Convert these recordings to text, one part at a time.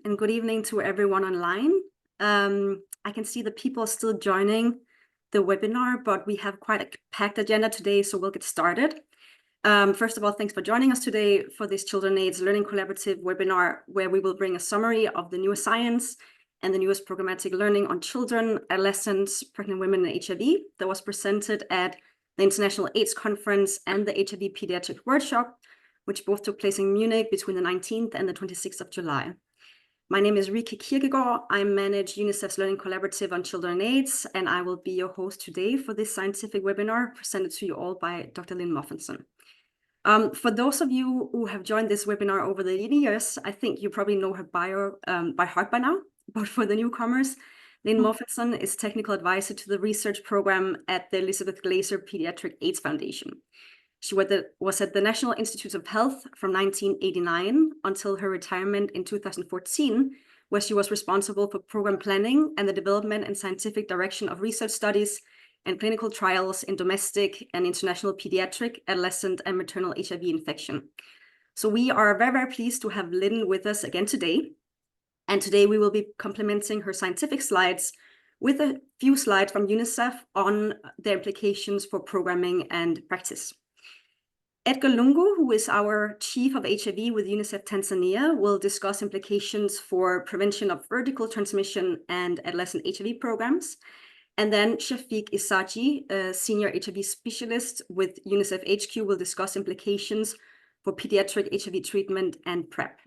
and good evening to everyone online. I can see the people are still joining the webinar, but we have quite a packed agenda today, so we'll get started. First of all, thanks for joining us today for this Children AIDS Learning Collaborative webinar, where we will bring a summary of the newest science and the newest programmatic learning on children, adolescents, pregnant women, and HIV that was presented at the International AIDS Conference and the HIV Pediatric Workshop, which both took place in Munich between the 19th and the 26th of July. My name is Rike Kierkegaard. I manage UNICEF's Learning Collaborative on Children and AIDS, and I will be your host today for this scientific webinar presented to you all by Dr. Lynne Mofenson. For those of you who have joined this webinar over the years, I think you probably know her bio by heart by now, but for the newcomers, Lynne Mofenson is Technical Advisor to the research program at the Elizabeth Glaser Pediatric AIDS Foundation. She was at the National Institutes of Health from 1989 until her retirement in 2014, where she was responsible for program planning and the development and scientific direction of research studies and clinical trials in domestic and international pediatric, adolescent, and maternal HIV infection. So we are very, very pleased to have Lynne with us again today. And today we will be complementing her scientific slides with a few slides from UNICEF on their implications for programming and practice. Edgar Lungu, who is our Chief of HIV with UNICEF Tanzania, will discuss implications for prevention of vertical transmission and adolescent HIV programs. And then Shafiq Isaji, a Senior HIV Specialist with UNICEF HQ, will discuss implications for pediatric HIV treatment and PrEP.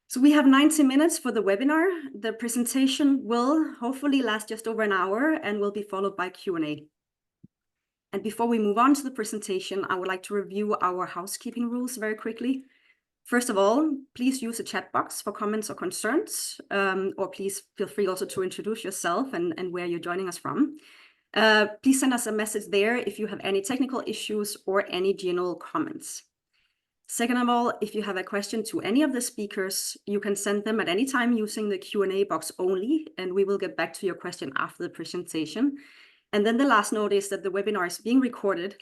So we have 90 minutes for the webinar. The presentation will hopefully last just over an hour and will be followed by Q&A. And before we move on to the presentation, I would like to review our housekeeping rules very quickly. First of all, please use the chat box for comments or concerns, or please feel free also to introduce yourself and where you're joining us from. Please send us a message there if you have any technical issues or any general comments. Second of all, if you have a question to any of the speakers, you can send them at any time using the Q&A box only, and we will get back to your question after the presentation. And then the last note is that the webinar is being recorded,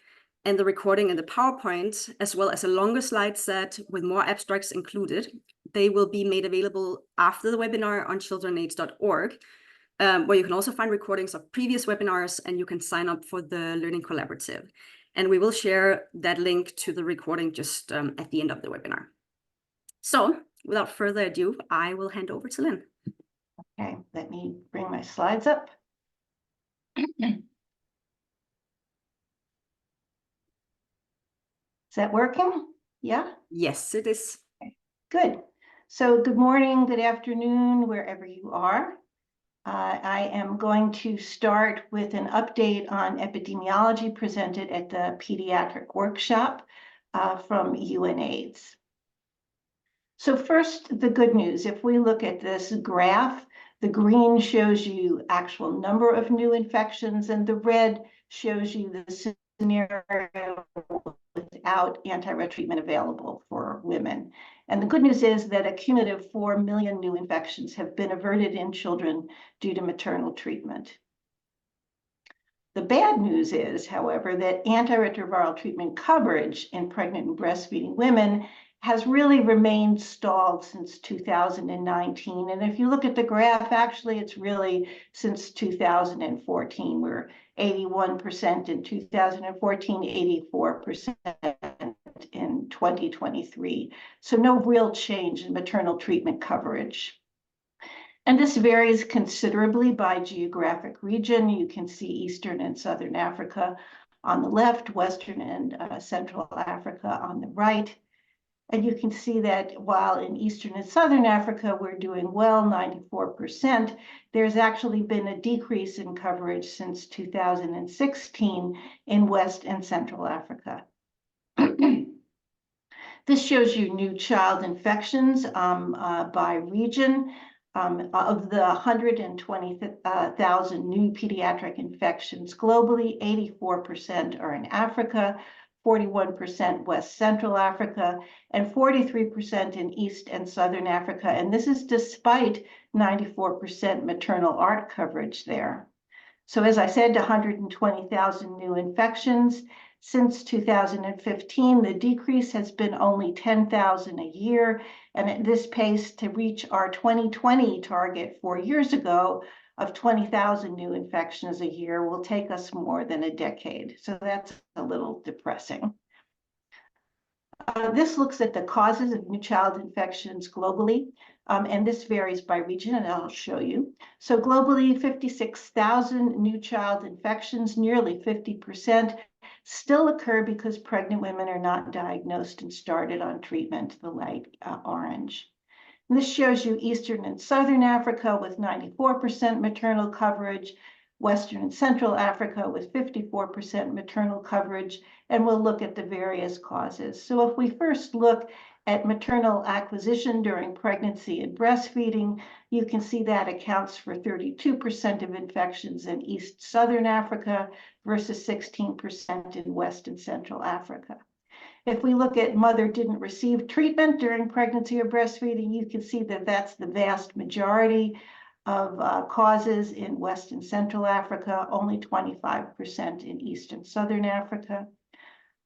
and the recording and the PowerPoint, as well as a longer slide set with more abstracts included, they will be made available after the webinar on childrenaids.org, where you can also find recordings of previous webinars, and you can sign up for the Learning Collaborative. And we will share that link to the recording just at the end of the webinar. So without further ado, I will hand over to Lynne. Okay, let me bring my slides up. Is that working? Yeah? Yes, it is. Okay, good. So good morning, good afternoon, wherever you are. I am going to start with an update on epidemiology presented at the Pediatric Workshop from UNAIDS. So first, the good news. If we look at this graph, the green shows you actual number of new infections, and the red shows you the scenario without antiretroviral treatment available for women. And the good news is that a cumulative 4 million new infections have been averted in children due to maternal treatment. The bad news is, however, that antiretroviral treatment coverage in pregnant and breastfeeding women has really remained stalled since 2019. And if you look at the graph, actually, it's really since 2014. We're 81% in 2014, 84% in 2023. So no real change in maternal treatment coverage. And this varies considerably by geographic region. You can see Eastern and Southern Africa on the left, Western and Central Africa on the right. And you can see that while in Eastern and Southern Africa, we're doing well, 94%, there's actually been a decrease in coverage since 2016 in West and Central Africa. This shows you new child infections by region. Of the 120,000 new pediatric infections globally, 84% are in Africa, 41% West Central Africa, and 43% in East and Southern Africa. And this is despite 94% maternal ART coverage there. So as I said, 120,000 new infections. Since 2015, the decrease has been only 10,000 a year. And at this pace, to reach our 2020 target 4 years ago of 20,000 new infections a year will take us more than a decade. So that's a little depressing. This looks at the causes of new child infections globally, and this varies by region, and I'll show you. So globally, 56,000 new child infections, nearly 50%, still occur because pregnant women are not diagnosed and started on treatment, the light orange. And this shows you Eastern and Southern Africa with 94% maternal coverage, Western and Central Africa with 54% maternal coverage, and we'll look at the various causes. So if we first look at maternal acquisition during pregnancy and breastfeeding, you can see that accounts for 32% of infections in East Southern Africa versus 16% in West and Central Africa. If we look at mother didn't receive treatment during pregnancy or breastfeeding, you can see that that's the vast majority of causes in West and Central Africa, only 25% in East and Southern Africa.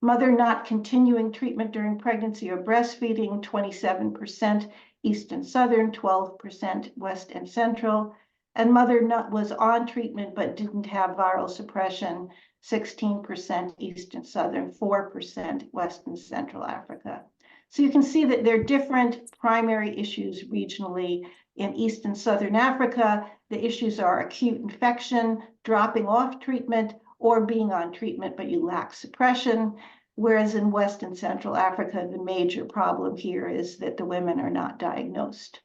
Mother not continuing treatment during pregnancy or breastfeeding, 27% East and Southern, 12% West and Central. And mother was on treatment but didn't have viral suppression, 16% East and Southern, 4% West and Central Africa. So you can see that there are different primary issues regionally. In East and Southern Africa, the issues are acute infection, dropping off treatment, or being on treatment but you lack suppression. Whereas in West and Central Africa, the major problem here is that the women are not diagnosed.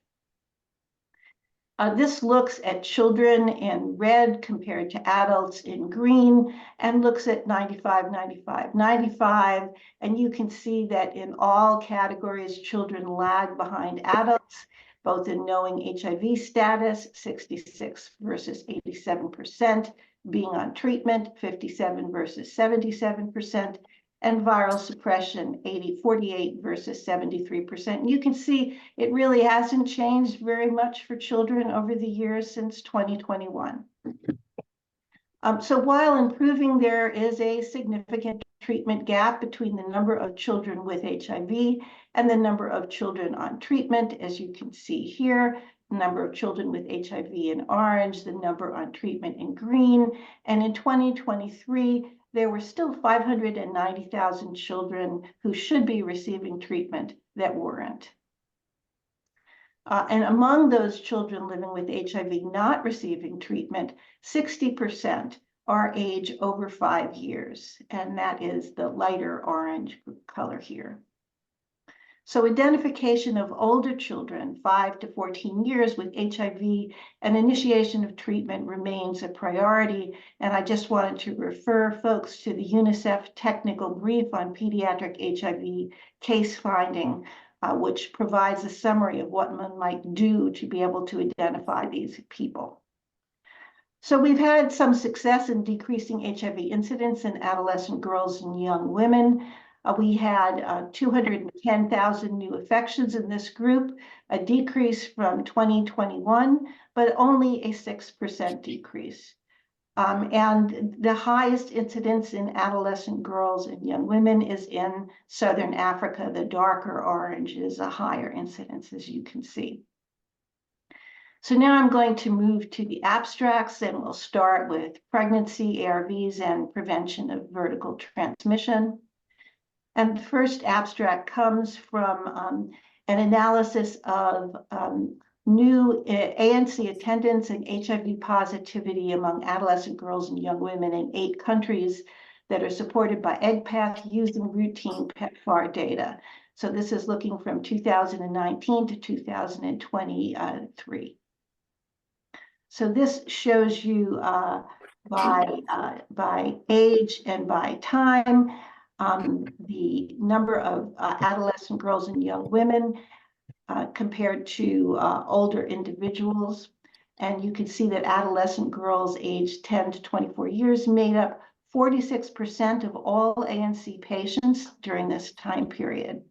This looks at children in red compared to adults in green and looks at 95, 95, 95. And you can see that in all categories, children lag behind adults, both in knowing HIV status, 66 versus 87%, being on treatment, 57 versus 77%, and viral suppression, 48 versus 73%. And you can see it really hasn't changed very much for children over the years since 2021. So while improving, there is a significant treatment gap between the number of children with HIV and the number of children on treatment. As you can see here, the number of children with HIV in orange, the number on treatment in green. And in 2023, there were still 590,000 children who should be receiving treatment that weren't. And among those children living with HIV not receiving treatment, 60% are age over 5 years, and that is the lighter orange color here. So identification of older children, 5 to 14 years with HIV and initiation of treatment remains a priority. And I just wanted to refer folks to the UNICEF technical brief on pediatric HIV case finding, which provides a summary of what one might do to be able to identify these people. So we've had some success in decreasing HIV incidence in adolescent girls and young women. We had 210,000 new infections in this group, a decrease from 2021, but only a 6% decrease. And the highest incidence in adolescent girls and young women is in Southern Africa. The darker orange is a higher incidence, as you can see. So now I'm going to move to the abstracts, and we'll start with pregnancy, ARVs, and prevention of vertical transmission. And the first abstract comes from an analysis of new ANC attendance and HIV positivity among adolescent girls and young women in 8 countries that are supported by EGPAF using routine PEPFAR data. So this is looking from 2019 to 2023. So this shows you by age and by time, the number of adolescent girls and young women compared to older individuals. And you can see that adolescent girls aged 10 to 24 years made up 46% of all ANC patients during this time period.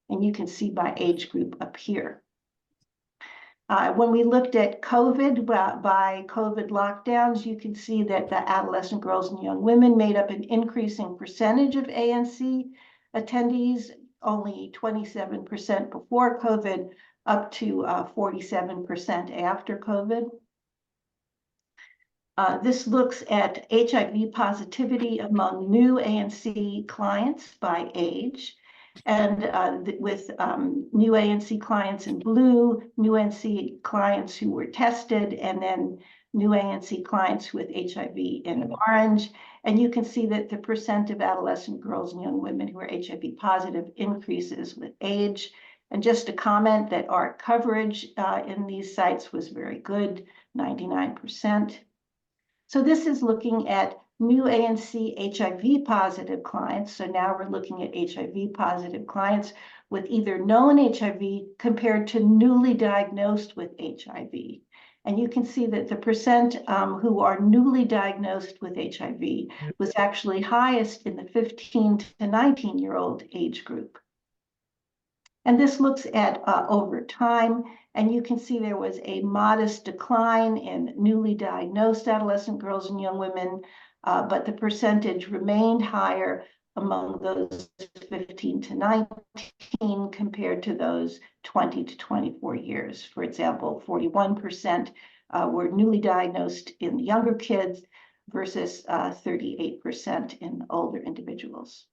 And you can see by age group up here. When we looked at COVID, by COVID lockdowns, you can see that the adolescent girls and young women made up an increasing percentage of ANC attendees only 27% before COVID, up to 47% after COVID. This looks at HIV positivity among new ANC clients by age. And with new ANC clients in blue, new ANC clients who were tested, and then new ANC clients with HIV in orange. And you can see that the percent of adolescent girls and young women who are HIV positive increases with age. And just a comment that our coverage in these sites was very good, 99%. So this is looking at new ANC HIV positive clients. So now we're looking at HIV positive clients with either known HIV compared to newly diagnosed with HIV. And you can see that the percent who are newly diagnosed with HIV was actually highest in the 15 to 19-year-old age group. And this looks at over time, and you can see there was a modest decline in newly diagnosed adolescent girls and young women, but the percentage remained higher among those 15 to 19 compared to those 20 to 24 years. For example, 41% were newly diagnosed in younger kids versus 38% in older individuals.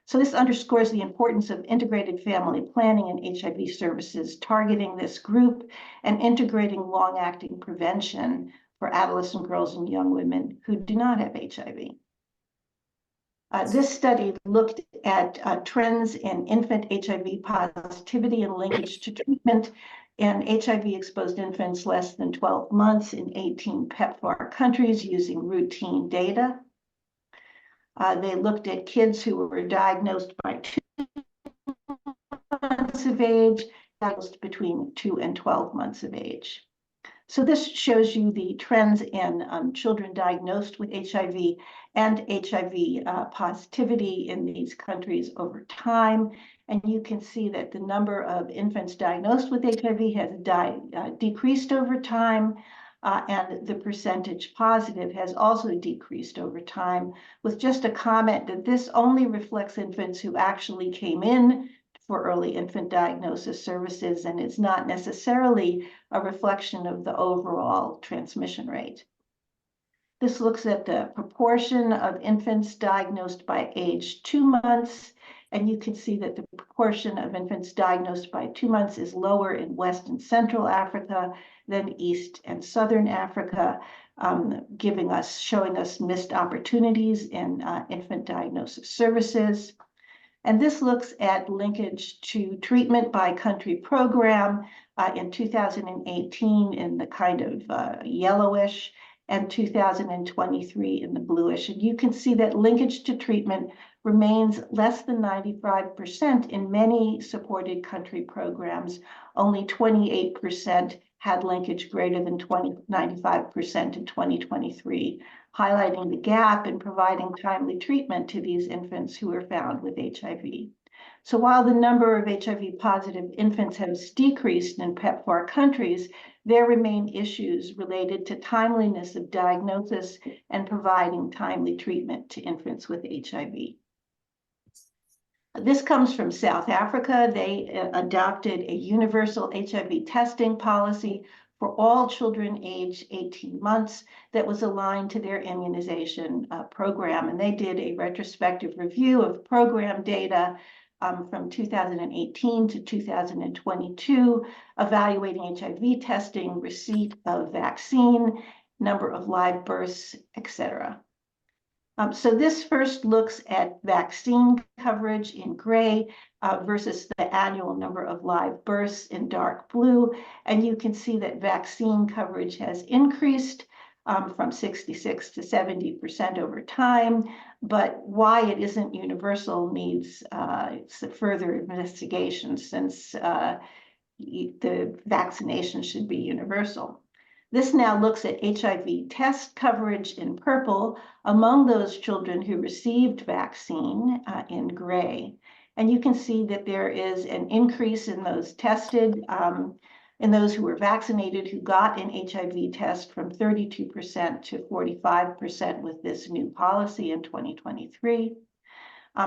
So this underscores the importance of integrated family planning and HIV services targeting this group and integrating long-acting prevention for adolescent girls and young women who do not have HIV. This study looked at trends in infant HIV positivity and linkage to treatment in HIV-exposed infants less than 12 months in 18 PEPFAR countries using routine data. They looked at kids who were diagnosed by 2 months of age, diagnosed between 2 and 12 months of age. So this shows you the trends in children diagnosed with HIV and HIV positivity in these countries over time. And you can see that the number of infants diagnosed with HIV has decreased over time. And the percentage positive has also decreased over time, with just a comment that this only reflects infants who actually came in for early infant diagnosis services and is not necessarily a reflection of the overall transmission rate. This looks at the proportion of infants diagnosed by age 2 months, and you can see that the proportion of infants diagnosed by 2 months is lower in West and Central Africa than East and Southern Africa, showing us missed opportunities in infant diagnosis services. And this looks at linkage to treatment by country program in 2018 in the kind of yellowish, and 2023 in the bluish. And you can see that linkage to treatment remains less than 95% in many supported country programs. Only 28% had linkage greater than 95% in 2023, highlighting the gap in providing timely treatment to these infants who are found with HIV. So while the number of HIV positive infants has decreased in PEPFAR countries, there remain issues related to timeliness of diagnosis and providing timely treatment to infants with HIV. This comes from South Africa. They adopted a universal HIV testing policy for all children aged 18 months that was aligned to their immunization program. And they did a retrospective review of program data from 2018 to 2022, evaluating HIV testing, receipt of vaccine, number of live births, etc. So this first looks at vaccine coverage in gray versus the annual number of live births in dark blue. And you can see that vaccine coverage has increased from 66 to 70% over time. But why it isn't universal needs further investigation, since the vaccination should be universal. This now looks at HIV test coverage in purple among those children who received vaccine in gray. And you can see that there is an increase in those tested, in those who were vaccinated who got an HIV test from 32% to 45% with this new policy in 2023.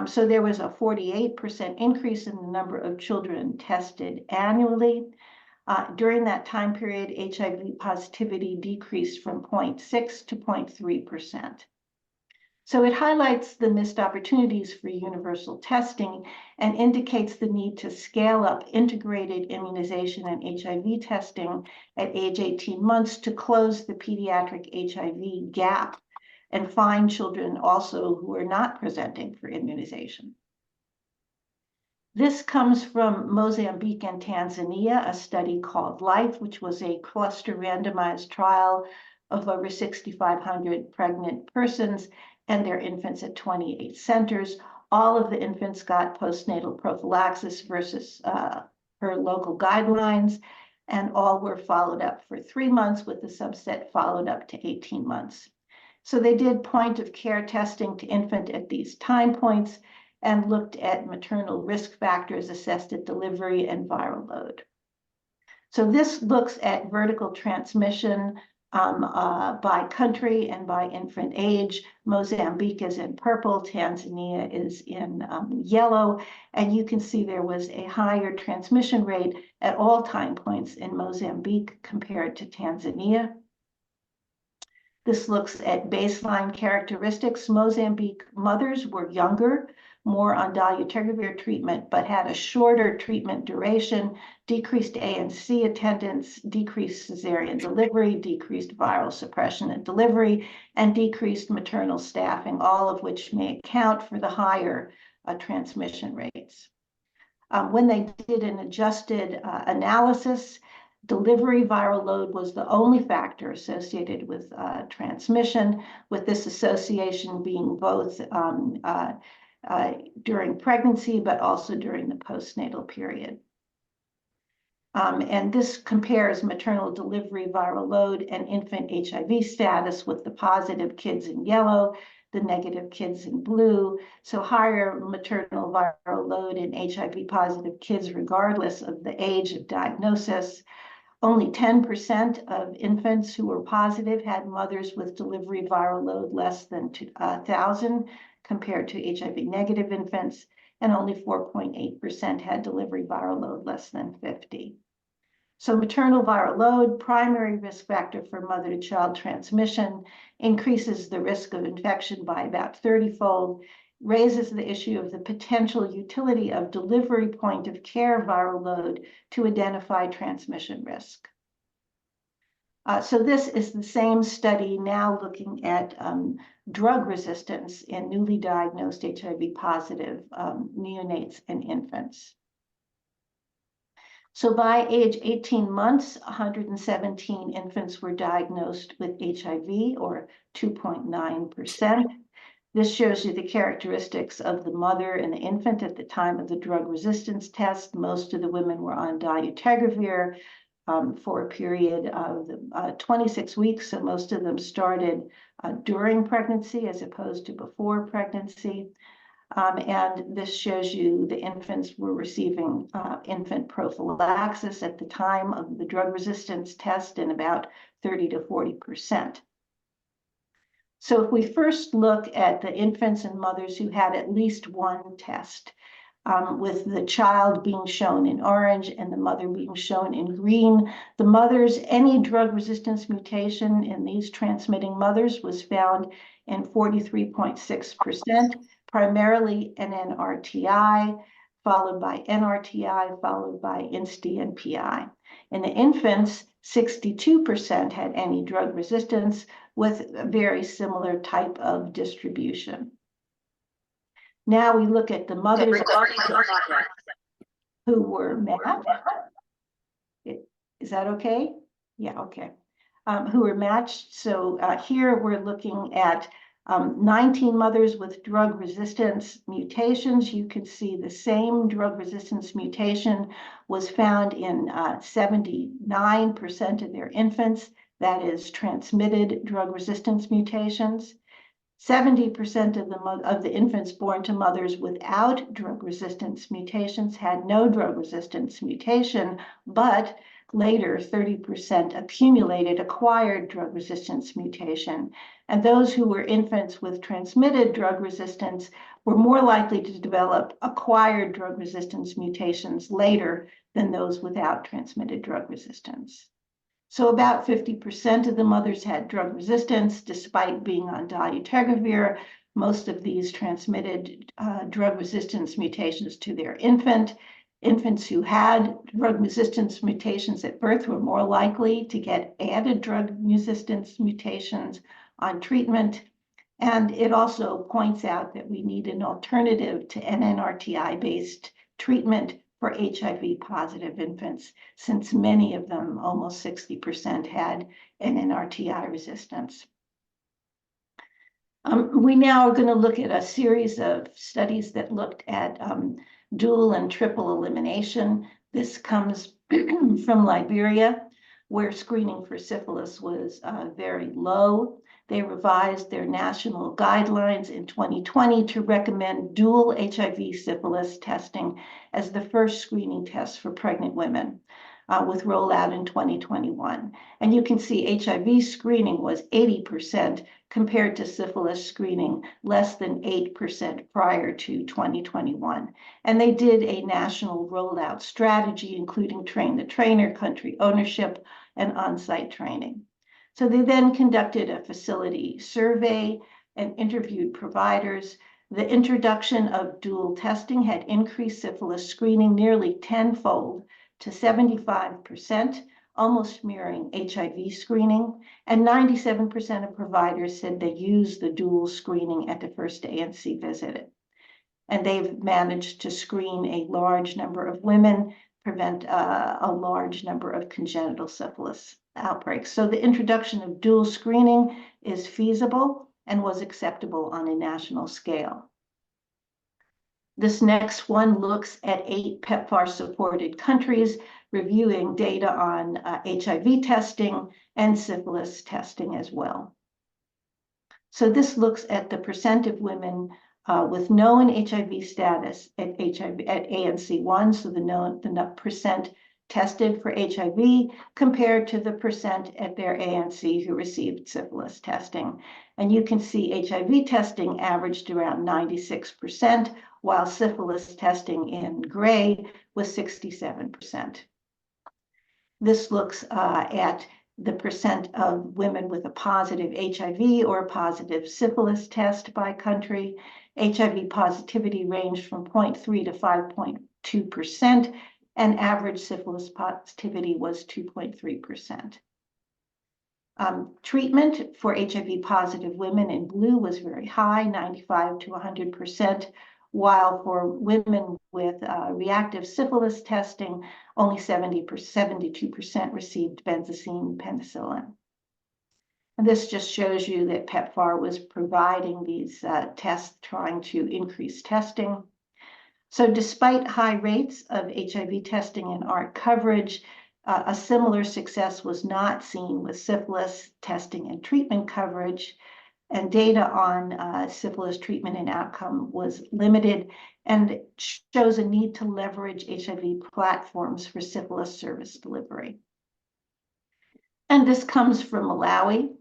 So there was a 48% increase in the number of children tested annually. During that time period, HIV positivity decreased from 0.6 to 0.3%. So it highlights the missed opportunities for universal testing and indicates the need to scale up integrated immunization and HIV testing at age 18 months to close the pediatric HIV gap and find children also who are not presenting for immunization. This comes from Mozambique and Tanzania, a study called LIFE, which was a cluster randomized trial of over 6,500 pregnant persons and their infants at 28 centers. All of the infants got postnatal prophylaxis versus per local guidelines, and all were followed up for 3 months, with the subset followed up to 18 months. So they did point of care testing to infant at these time points and looked at maternal risk factors assessed at delivery and viral load. So this looks at vertical transmission by country and by infant age. Mozambique is in purple, Tanzania is in yellow, and you can see there was a higher transmission rate at all time points in Mozambique compared to Tanzania. This looks at baseline characteristics. Mozambique mothers were younger, more on dolutegravir treatment, but had a shorter treatment duration, decreased ANC attendance, decreased cesarean delivery, decreased viral suppression at delivery, and decreased maternal staffing, all of which may account for the higher transmission rates. When they did an adjusted analysis, delivery viral load was the only factor associated with transmission, with this association being both during pregnancy, but also during the postnatal period. And this compares maternal delivery viral load and infant HIV status with the positive kids in yellow, the negative kids in blue. So higher maternal viral load in HIV positive kids, regardless of the age of diagnosis. Only 10% of infants who were positive had mothers with delivery viral load less than 1,000 compared to HIV negative infants, and only 4.8% had delivery viral load less than 50. So maternal viral load, primary risk factor for mother-to-child transmission, increases the risk of infection by about 30-fold, raises the issue of the potential utility of delivery point of care viral load to identify transmission risk. So this is the same study now looking at drug resistance in newly diagnosed HIV positive neonates and infants. So by age 18 months, 117 infants were diagnosed with HIV, or 2.9%. This shows you the characteristics of the mother and the infant at the time of the drug resistance test. Most of the women were on dolutegravir for a period of 26 weeks, so most of them started during pregnancy as opposed to before pregnancy. And this shows you the infants were receiving infant prophylaxis at the time of the drug resistance test in about 30 to 40%. So if we first look at the infants and mothers who had at least one test, with the child being shown in orange and the mother being shown in green, the mothers, any drug resistance mutation in these transmitting mothers was found in 43.6%, primarily an NRTI, followed by NRTI, followed by INSTI. In the infants, 62% had any drug resistance with a very similar type of distribution. Now we look at the mothers who were matched. Is that okay? Yeah, okay. Who were matched. So here we're looking at 19 mothers with drug resistance mutations. You can see the same drug resistance mutation was found in 79% of their infants, that is transmitted drug resistance mutations. 70% of the infants born to mothers without drug resistance mutations had no drug resistance mutation, but later, 30% accumulated acquired drug resistance mutation. And those who were infants with transmitted drug resistance were more likely to develop acquired drug resistance mutations later than those without transmitted drug resistance. So about 50% of the mothers had drug resistance despite being on dolutegravir. Most of these transmitted drug resistance mutations to their infant. Infants who had drug resistance mutations at birth were more likely to get added drug resistance mutations on treatment. And it also points out that we need an alternative to NNRTI-based treatment for HIV positive infants, since many of them, almost 60%, had NNRTI resistance. We now are going to look at a series of studies that looked at dual and triple elimination. This comes from Liberia, where screening for syphilis was very low. They revised their national guidelines in 2020 to recommend dual HIV syphilis testing as the first screening test for pregnant women, with rollout in 2021. And you can see HIV screening was 80% compared to syphilis screening less than 8% prior to 2021. And they did a national rollout strategy, including train the trainer, country ownership, and on-site training. So they then conducted a facility survey and interviewed providers. The introduction of dual testing had increased syphilis screening nearly tenfold to 75%, almost mirroring HIV screening, and 97% of providers said they used the dual screening at the first ANC visit. And they've managed to screen a large number of women, prevent a large number of congenital syphilis outbreaks. So the introduction of dual screening is feasible and was acceptable on a national scale. This next one looks at 8 PEPFAR-supported countries, reviewing data on HIV testing and syphilis testing as well. So this looks at the percent of women with known HIV status at ANC1, so the percent tested for HIV compared to the percent at their ANC who received syphilis testing. And you can see HIV testing averaged around 96%, while syphilis testing in gray was 67%. This looks at the percent of women with a positive HIV or a positive syphilis test by country. HIV positivity ranged from 0.3 to 5.2%, and average syphilis positivity was 2.3%. Treatment for HIV positive women in blue was very high, 95 to 100%, while for women with reactive syphilis testing, only 72% received benzosine penicillin. And this just shows you that PEPFAR was providing these tests, trying to increase testing. So despite high rates of HIV testing and ART coverage, a similar success was not seen with syphilis testing and treatment coverage, and data on syphilis treatment and outcome was limited, and shows a need to leverage HIV platforms for syphilis service delivery. And this comes from Malawi.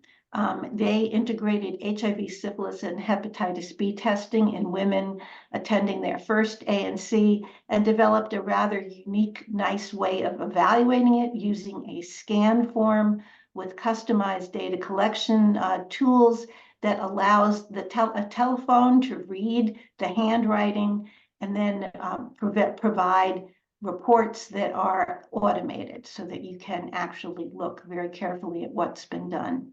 They integrated HIV, syphilis, and hepatitis B testing in women attending their first ANC and developed a rather unique, nice way of evaluating it using a scan form with customized data collection tools that allows a telephone to read the handwriting and then provide reports that are automated so that you can actually look very carefully at what's been done.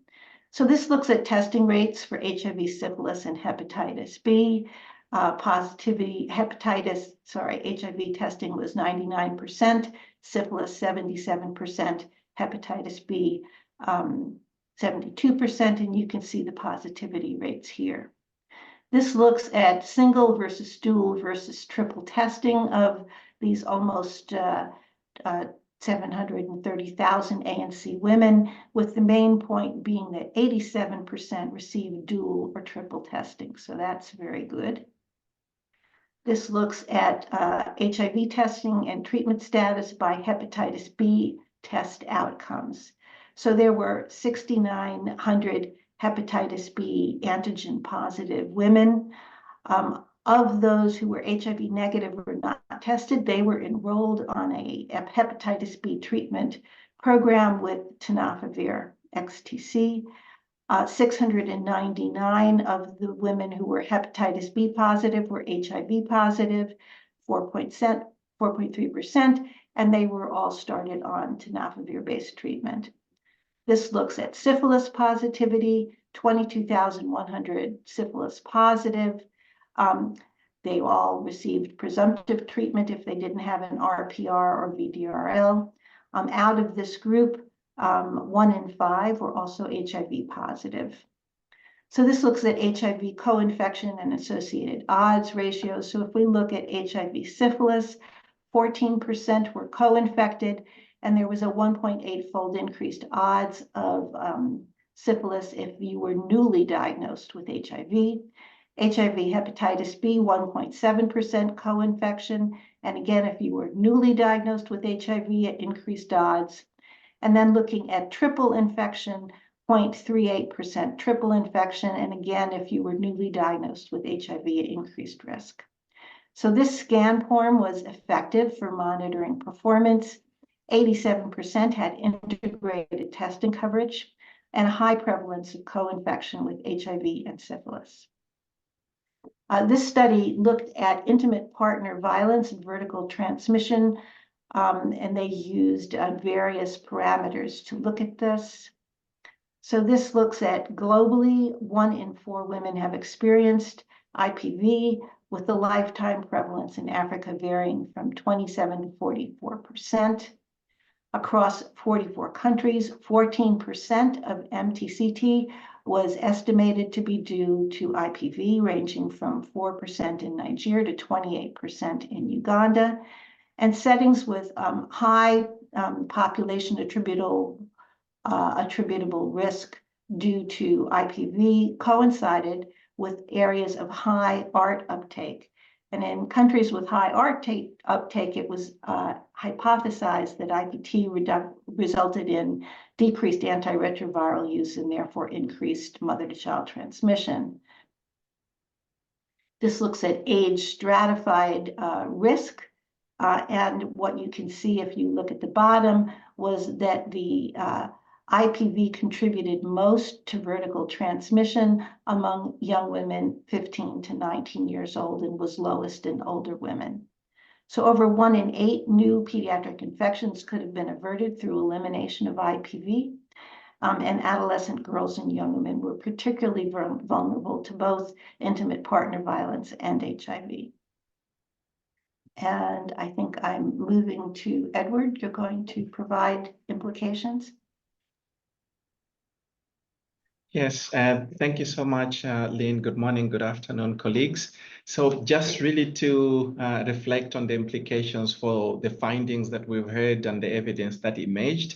So this looks at testing rates for HIV, syphilis, and hepatitis B. HIV testing was 99%, syphilis 77%, hepatitis B 72%, and you can see the positivity rates here. This looks at single versus dual versus triple testing of these almost 730,000 ANC women, with the main point being that 87% received dual or triple testing. So that's very good. This looks at HIV testing and treatment status by hepatitis B test outcomes. So there were 6,900 hepatitis B antigen positive women. Of those who were HIV negative or not tested, they were enrolled on a hepatitis B treatment program with tenofovir XTC. 699 of the women who were hepatitis B positive were HIV positive, 4.3%, and they were all started on tenofovir-based treatment. This looks at syphilis positivity, 22,100 syphilis positive. They all received presumptive treatment if they didn't have an RPR or VDRL. Out of this group, 1 in 5 were also HIV positive. So this looks at HIV co-infection and associated odds ratios. So if we look at HIV syphilis, 14% were co-infected, and there was a 1.8-fold increased odds of syphilis if you were newly diagnosed with HIV. HIV hepatitis B, 1.7% co-infection. And again, if you were newly diagnosed with HIV, it increased odds. And then looking at triple infection, 0.38% triple infection. And again, if you were newly diagnosed with HIV, it increased risk. So this scan form was effective for monitoring performance. 87% had integrated testing coverage and a high prevalence of co-infection with HIV and syphilis. This study looked at intimate partner violence and vertical transmission, and they used various parameters to look at this. So this looks at globally, 1 in 4 women have experienced IPV, with the lifetime prevalence in Africa varying from 27 to 44%. Across 44 countries, 14% of MTCT was estimated to be due to IPV, ranging from 4% in Nigeria to 28% in Uganda. And settings with high population attributable risk due to IPV coincided with areas of high ART uptake. And in countries with high ART uptake, it was hypothesized that IPT resulted in decreased antiretroviral use and therefore increased mother-to-child transmission. This looks at age stratified risk. And what you can see if you look at the bottom was that the IPV contributed most to vertical transmission among young women 15 to 19 years old and was lowest in older women. So over 1 in 8 new pediatric infections could have been averted through elimination of IPV. And adolescent girls and young women were particularly vulnerable to both intimate partner violence and HIV. And I think I'm moving to Edward. You're going to provide implications. Yes, thank you so much, Lynn. Good morning, good afternoon, colleagues. So just really to reflect on the implications for the findings that we've heard and the evidence that emerged.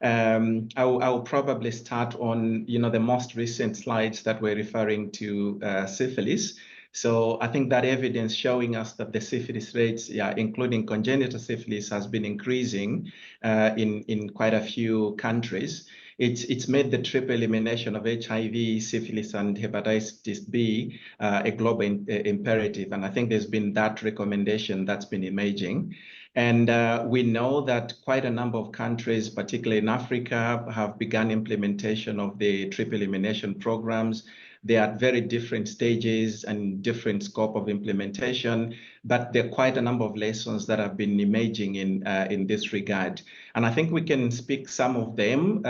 I'll probably start on, the most recent slides that we're referring to syphilis. So I think that evidence showing us that the syphilis rates, including congenital syphilis, has been increasing in quite a few countries. It's made the triple elimination of HIV, syphilis, and hepatitis B a global imperative. And I think there's been that recommendation that's been emerging. And we know that quite a number of countries, particularly in Africa, have begun implementation of the triple elimination programs. They are at very different stages and different scope of implementation, but there are quite a number of lessons that have been emerging in this regard. And I think we can speak some of them.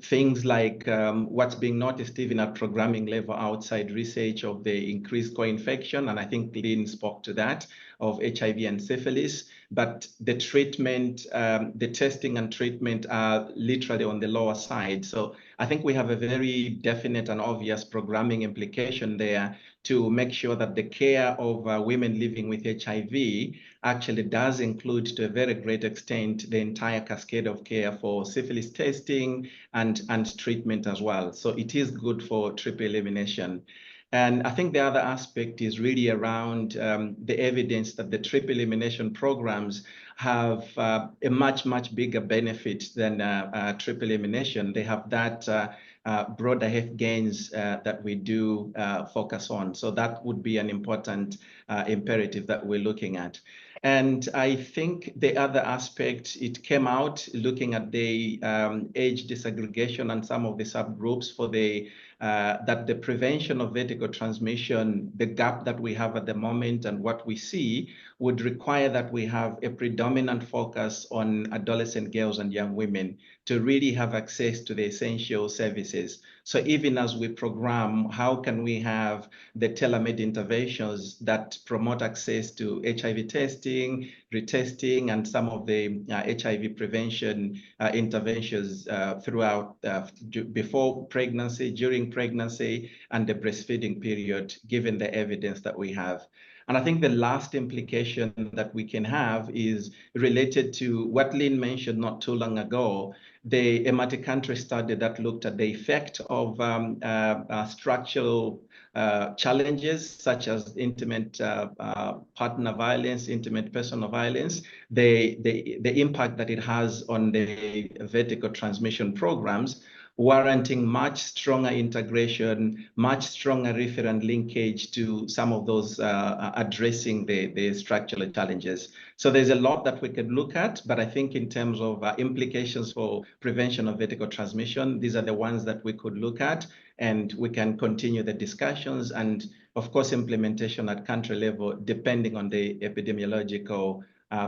Things like what's being noticed even at programming level outside research of the increased co-infection, and I think Lynn spoke to that, of HIV and syphilis, but the treatment, the testing and treatment are literally on the lower side. So I think we have a very definite and obvious programming implication there to make sure that the care of women living with HIV actually does include, to a very great extent, the entire cascade of care for syphilis testing and treatment as well. So it is good for triple elimination. And I think the other aspect is really around the evidence that the triple elimination programs have a much bigger benefit than triple elimination. They have that broader health gains that we do focus on. So that would be an important imperative that we're looking at. And I think the other aspect, it came out looking at the age disaggregation and some of the subgroups for the that the prevention of vertical transmission, the gap that we have at the moment and what we see would require that we have a predominant focus on adolescent girls and young women to really have access to the essential services. So even as we program, how can we have the tailor-made interventions that promote access to HIV testing, retesting, and some of the HIV prevention interventions throughout before pregnancy, during pregnancy, and the breastfeeding period, given the evidence that we have. And I think the last implication that we can have is related to what Lynne mentioned not too long ago, a multi-country study that looked at the effect of structural challenges such as intimate partner violence, intimate personal violence, the impact that it has on the vertical transmission programs, warranting much stronger integration, much stronger referent linkage to some of those addressing the structural challenges. So there's a lot that we could look at, but I think in terms of implications for prevention of vertical transmission, these are the ones that we could look at, and we can continue the discussions and, of course, implementation at country level, depending on the epidemiological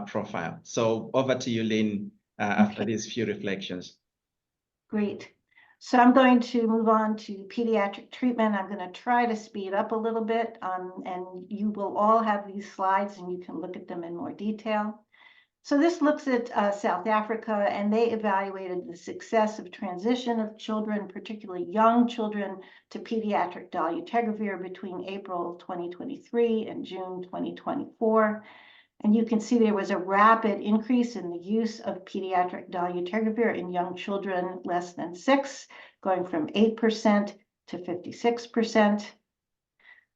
profile. So over to you, Lynne, after these few reflections. Great. So I'm going to move on to pediatric treatment. I'm going to try to speed up a little bit, and you will all have these slides and you can look at them in more detail. So this looks at South Africa, and they evaluated the success of transition of children, particularly young children, to pediatric dolutegravir between April 2023 and June 2024. And you can see there was a rapid increase in the use of pediatric dolutegravir in young children less than 6, going from 8% to 56%.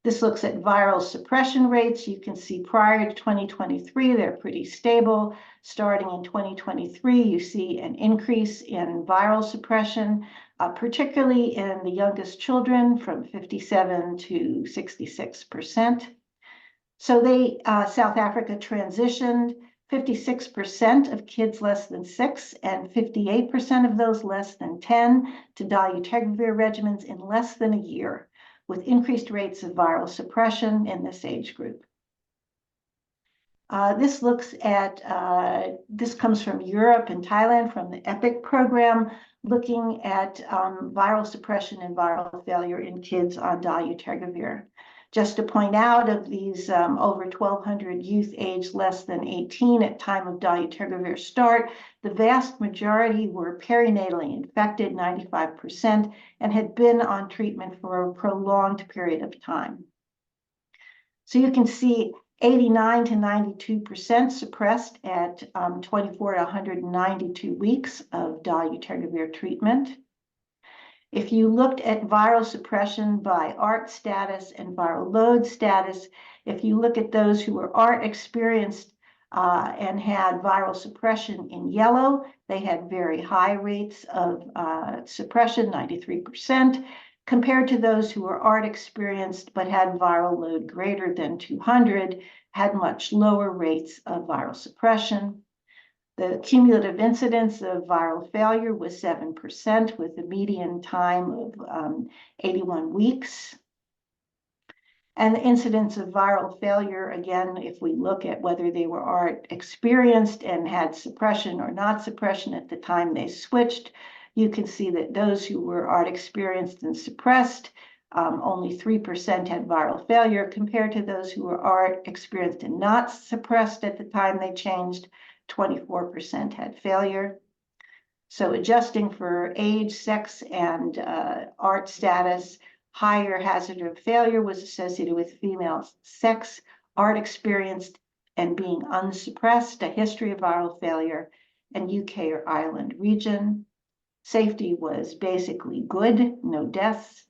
This looks at viral suppression rates. You can see prior to 2023, they're pretty stable. Starting in 2023, you see an increase in viral suppression, particularly in the youngest children, from 57 to 66%. So South Africa transitioned 56% of kids less than 6 and 58% of those less than 10 to dolutegravir regimens in less than a year, with increased rates of viral suppression in this age group. This looks at, this comes from Europe and Thailand from the EPIC program, looking at viral suppression and viral failure in kids on dolutegravir. Just to point out, of these over 1,200 youth aged less than 18 at time of dolutegravir start, the vast majority were perinatally infected, 95%, and had been on treatment for a prolonged period of time. So you can see 89 to 92% suppressed at 24 to 192 weeks of dolutegravir treatment. If you looked at viral suppression by ART status and viral load status, if you look at those who were ART experienced and had viral suppression in yellow, they had very high rates of suppression, 93%, compared to those who were ART experienced but had viral load greater than 200, had much lower rates of viral suppression. The cumulative incidence of viral failure was 7%, with a median time of 81 weeks. And the incidence of viral failure, again, if we look at whether they were ART experienced and had suppression or not suppression at the time they switched, you can see that those who were ART experienced and suppressed, only 3% had viral failure, compared to those who were ART experienced and not suppressed at the time they changed, 24% had failure. So adjusting for age, sex, and ART status, higher hazard of failure was associated with female sex, ART experienced, and being unsuppressed, a history of viral failure, and UK or Ireland region. Safety was basically good, no deaths.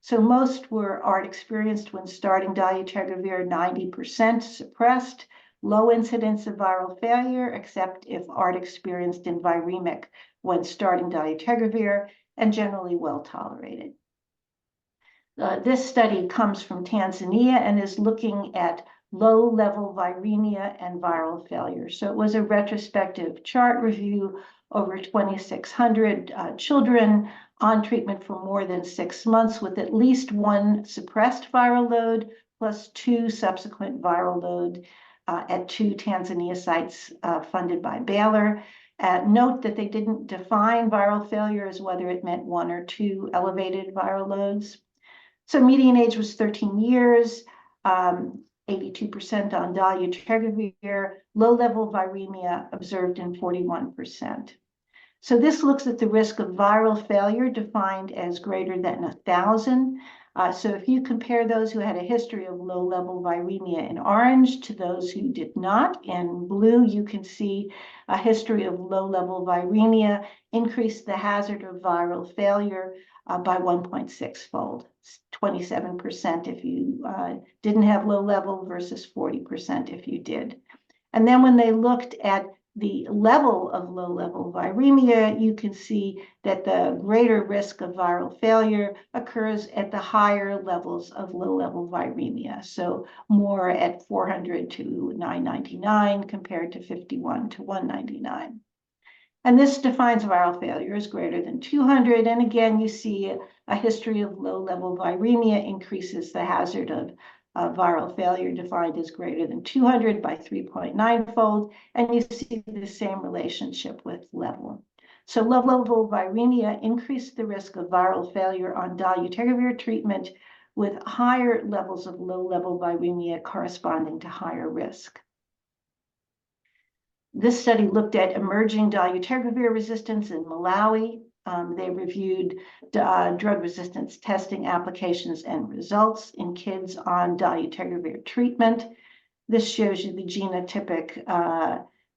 So most were ART experienced when starting dolutegravir, 90% suppressed, low incidence of viral failure, except if ART experienced in viremic when starting dolutegravir, and generally well tolerated. This study comes from Tanzania and is looking at low-level viremia and viral failure. So it was a retrospective chart review over 2,600 children on treatment for more than 6 months with at least one suppressed viral load plus 2 subsequent viral load at 2 Tanzania sites funded by Baylor. Note that they didn't define viral failure as whether it meant 1 or 2 elevated viral loads. So median age was 13 years, 82% on dolutegravir, low-level viremia observed in 41%. So this looks at the risk of viral failure defined as greater than 1,000. So if you compare those who had a history of low-level viremia in orange to those who did not, in blue, you can see a history of low-level viremia increased the hazard of viral failure by 1.6-fold, 27% if you didn't have low level versus 40% if you did. And then when they looked at the level of low-level viremia, you can see that the greater risk of viral failure occurs at the higher levels of low-level viremia. So more at 400 to 999 compared to 51 to 199. And this defines viral failure as greater than 200. And again, you see a history of low-level viremia increases the hazard of viral failure defined as greater than 200 by 3.9-fold. And you see the same relationship with level. So low-level viremia increased the risk of viral failure on dolutegravir treatment with higher levels of low-level viremia corresponding to higher risk. This study looked at emerging dolutegravir resistance in Malawi. They reviewed drug resistance testing applications and results in kids on dolutegravir treatment. This shows you the genotypic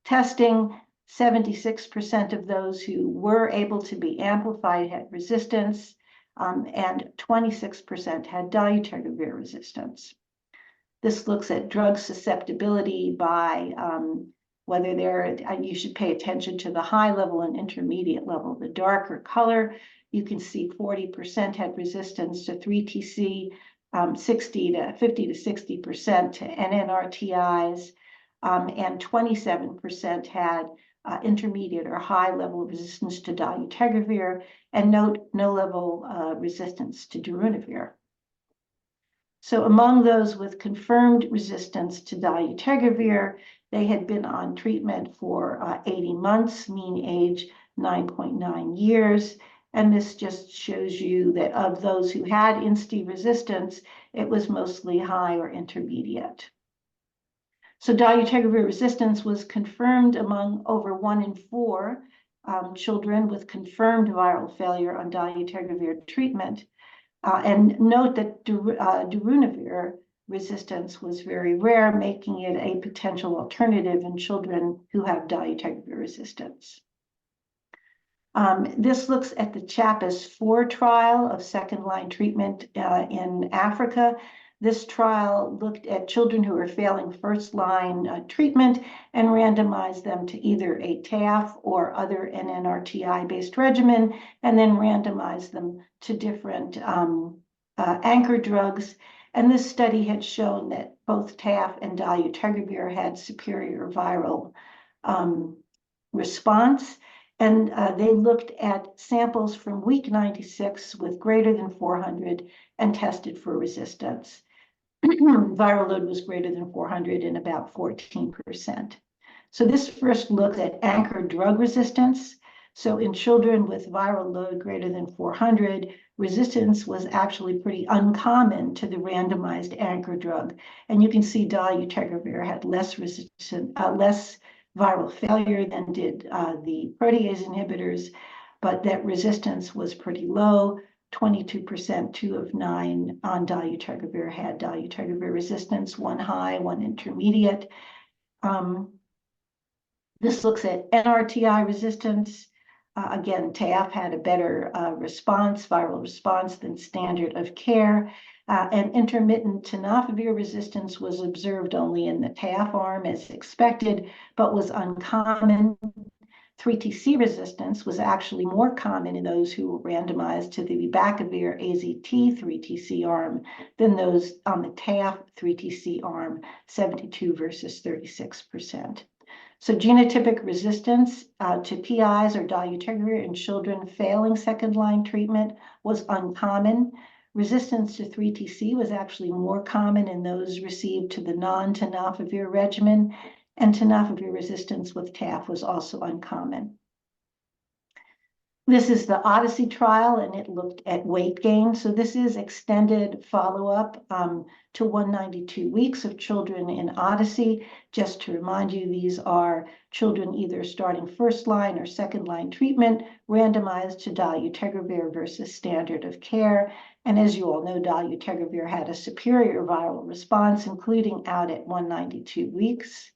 testing. 76% of those who were able to be amplified had resistance, and 26% had dolutegravir resistance. This looks at drug susceptibility by whether you should pay attention to the high level and intermediate level. The darker color, you can see 40% had resistance to 3TC, 50 to 60% to NNRTIs, and 27% had intermediate or high level resistance to dolutegravir, and no level resistance to darunavir. So among those with confirmed resistance to dolutegravir, they had been on treatment for 80 months, mean age 9.9 years. And this just shows you that of those who had INSTI resistance, it was mostly high or intermediate. So dolutegravir resistance was confirmed among over 1 in 4 children with confirmed viral failure on dolutegravir treatment. And note that darunavir resistance was very rare, making it a potential alternative in children who have dolutegravir resistance. This looks at the CHAPAS-4 trial of second-line treatment in Africa. This trial looked at children who were failing first-line treatment and randomized them to either a TAF or other NNRTI-based regimen, and then randomized them to different anchor drugs. And this study had shown that both TAF and dolutegravir had superior viral response. And they looked at samples from week 96 with greater than 400 and tested for resistance. Viral load was greater than 400 in about 14%. So this first looks at anchor drug resistance. So in children with viral load greater than 400, resistance was actually pretty uncommon to the randomized anchor drug. And you can see dolutegravir had less viral failure than did the protease inhibitors, but that resistance was pretty low. 22%, 2 of 9 on dolutegravir had dolutegravir resistance, 1 high, 1 intermediate. This looks at NRTI resistance. Again, TAF had a better viral response than standard of care. And intermittent tenofovir resistance was observed only in the TAF arm as expected, but was uncommon. 3TC resistance was actually more common in those who were randomized to the bacavir AZT 3TC arm than those on the TAF 3TC arm, 72 versus 36%. So genotypic resistance to PIs or dolutegravir in children failing second-line treatment was uncommon. Resistance to 3TC was actually more common in those received to the non-tenofovir regimen, and tenofovir resistance with TAF was also uncommon. This is the Odyssey trial, and it looked at weight gain. So this is extended follow-up to 192 weeks of children in Odyssey. Just to remind you, these are children either starting first-line or second-line treatment, randomized to dolutegravir versus standard of care. And as you all know, dolutegravir had a superior viral response, including out at 192 weeks.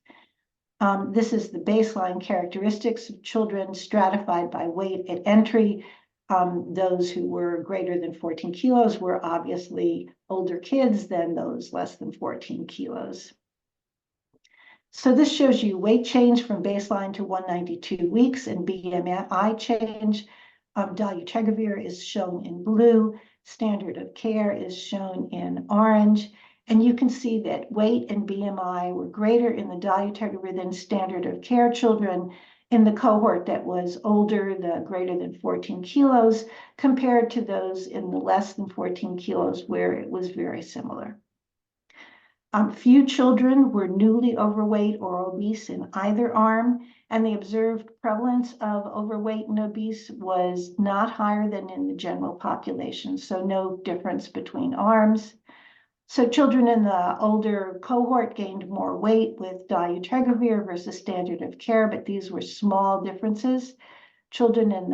This is the baseline characteristics of children stratified by weight at entry. Those who were greater than 14 kilos were obviously older kids than those less than 14 kilos. So this shows you weight change from baseline to 192 weeks and BMI change. Dolutegravir is shown in blue. Standard of care is shown in orange. And you can see that weight and BMI were greater in the dolutegravir than standard of care children in the cohort that was older, the greater than 14 kilos, compared to those in the less than 14 kilos where it was very similar. Few children were newly overweight or obese in either arm, and the observed prevalence of overweight and obese was not higher than in the general population, so no difference between arms. So children in the older cohort gained more weight with dolutegravir versus standard of care, but these were small differences. Children in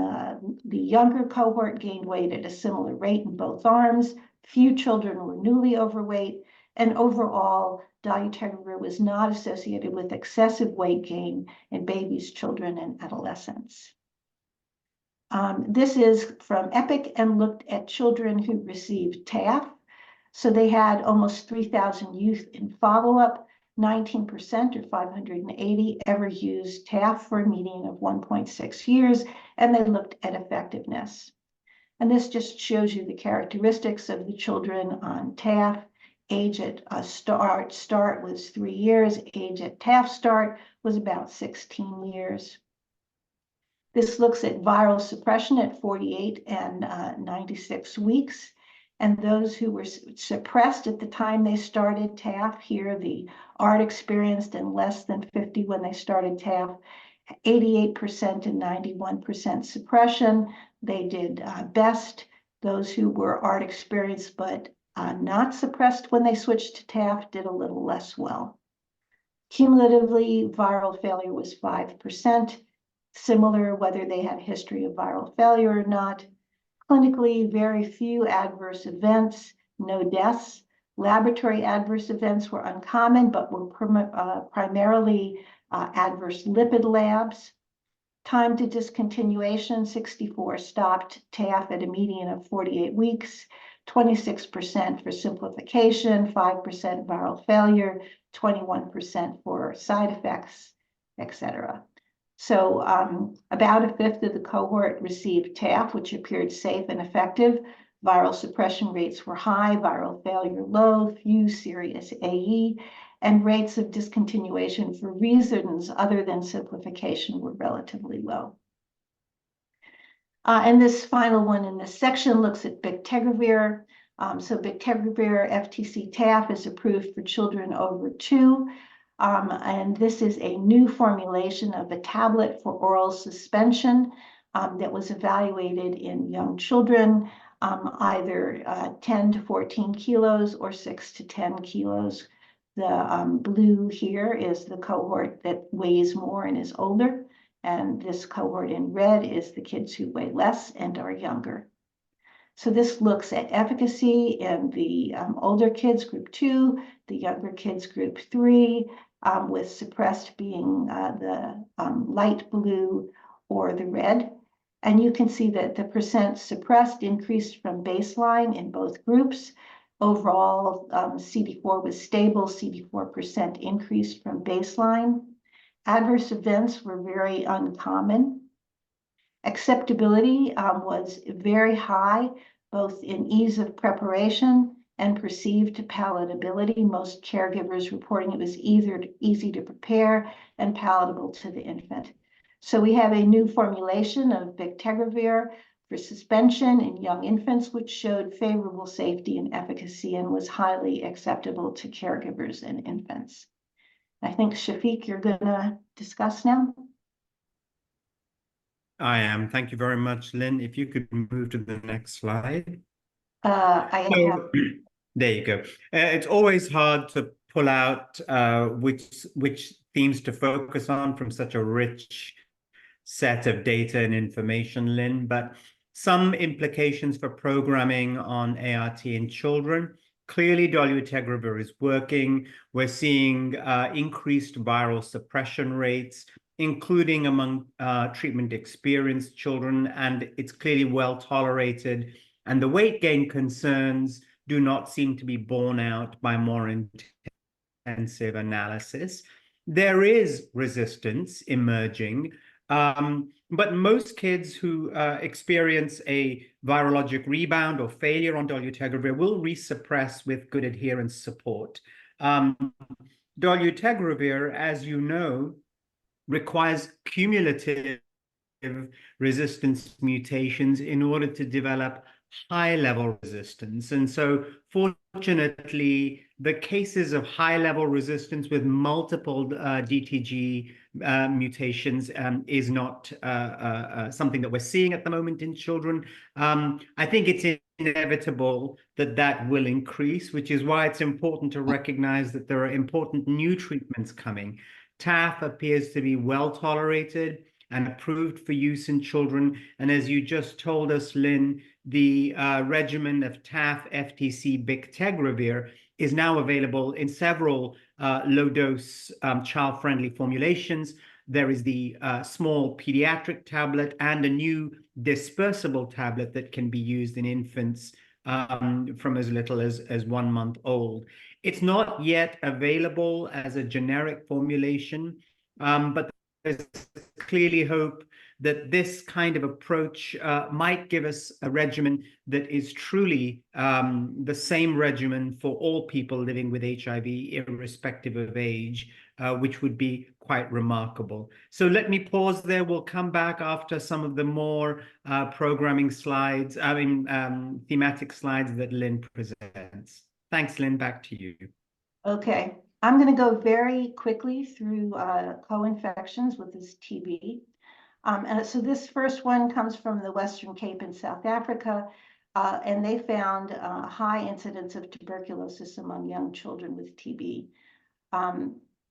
the younger cohort gained weight at a similar rate in both arms. Few children were newly overweight, and overall, dolutegravir was not associated with excessive weight gain in babies, children, and adolescents. This is from EPIC and looked at children who received TAF. So they had almost 3,000 youth in follow-up. 19% or 580 ever used TAF for a median of 1.6 years, and they looked at effectiveness. And this just shows you the characteristics of the children on TAF. Age at start was 3 years. Age at TAF start was about 16 years. This looks at viral suppression at 48 and 96 weeks. And those who were suppressed at the time they started TAF, here the ART experienced and less than 50 when they started TAF, 88% and 91% suppression. They did best. Those who were ART experienced but not suppressed when they switched to TAF did a little less well. Cumulatively, viral failure was 5%, similar whether they had a history of viral failure or not. Clinically, very few adverse events, no deaths. Laboratory adverse events were uncommon, but were primarily adverse lipid labs. Time to discontinuation, 64 stopped TAF at a median of 48 weeks, 26% for simplification, 5% viral failure, 21% for side effects, etc. So about a fifth of the cohort received TAF, which appeared safe and effective. Viral suppression rates were high, viral failure low, few serious AE, and rates of discontinuation for reasons other than simplification were relatively low. And this final one in this section looks at bictegravir. So bictegravir FTC TAF is approved for children over 2. And this is a new formulation of a tablet for oral suspension that was evaluated in young children, either 10 to 14 kilos or 6 to 10 kilos. The blue here is the cohort that weighs more and is older, and this cohort in red is the kids who weigh less and are younger. So this looks at efficacy in the older kids, group 2, the younger kids, group 3, with suppressed being the light blue or the red. And you can see that the percent suppressed increased from baseline in both groups. Overall, CD4 was stable, CD4% increased from baseline. Adverse events were very uncommon. Acceptability was very high, both in ease of preparation and perceived palatability. Most caregivers reporting it was easy to prepare and palatable to the infant. So we have a new formulation of bictegravir for suspension in young infants, which showed favorable safety and efficacy and was highly acceptable to caregivers and infants. I think, Shafiq, you're going to discuss now. I am. Thank you very much, Lynn. If you could move to the next slide. There you go. It's always hard to pull out which themes to focus on from such a rich set of data and information, Lynn, but some implications for programming on ART in children. Clearly, dolutegravir is working. We're seeing increased viral suppression rates, including among treatment-experienced children, and it's clearly well tolerated. And the weight gain concerns do not seem to be borne out by more intensive analysis. There is resistance emerging, but most kids who experience a virologic rebound or failure on dolutegravir will resuppress with good adherence support. Dolutegravir, as you know, requires cumulative resistance mutations in order to develop high-level resistance. And so, fortunately, the cases of high-level resistance with multiple DTG mutations is not something that we're seeing at the moment in children. I think it's inevitable that that will increase, which is why it's important to recognize that there are important new treatments coming. TAF appears to be well tolerated and approved for use in children. And as you just told us, Lynn, the regimen of TAF, FTC, bictegravir is now available in several low-dose child-friendly formulations. There is the small pediatric tablet and a new dispersible tablet that can be used in infants from as little as 1 month old. It's not yet available as a generic formulation, but there's clearly hope that this kind of approach might give us a regimen that is truly the same regimen for all people living with HIV, irrespective of age, which would be quite remarkable. So let me pause there. We'll come back after some of the more programming slides, thematic slides that Lynn presents. Thanks, Lynn. Back to you. Okay. I'm going to go very quickly through co-infections with this TB. And so this first one comes from the Western Cape in South Africa, and they found a high incidence of tuberculosis among young children with TB.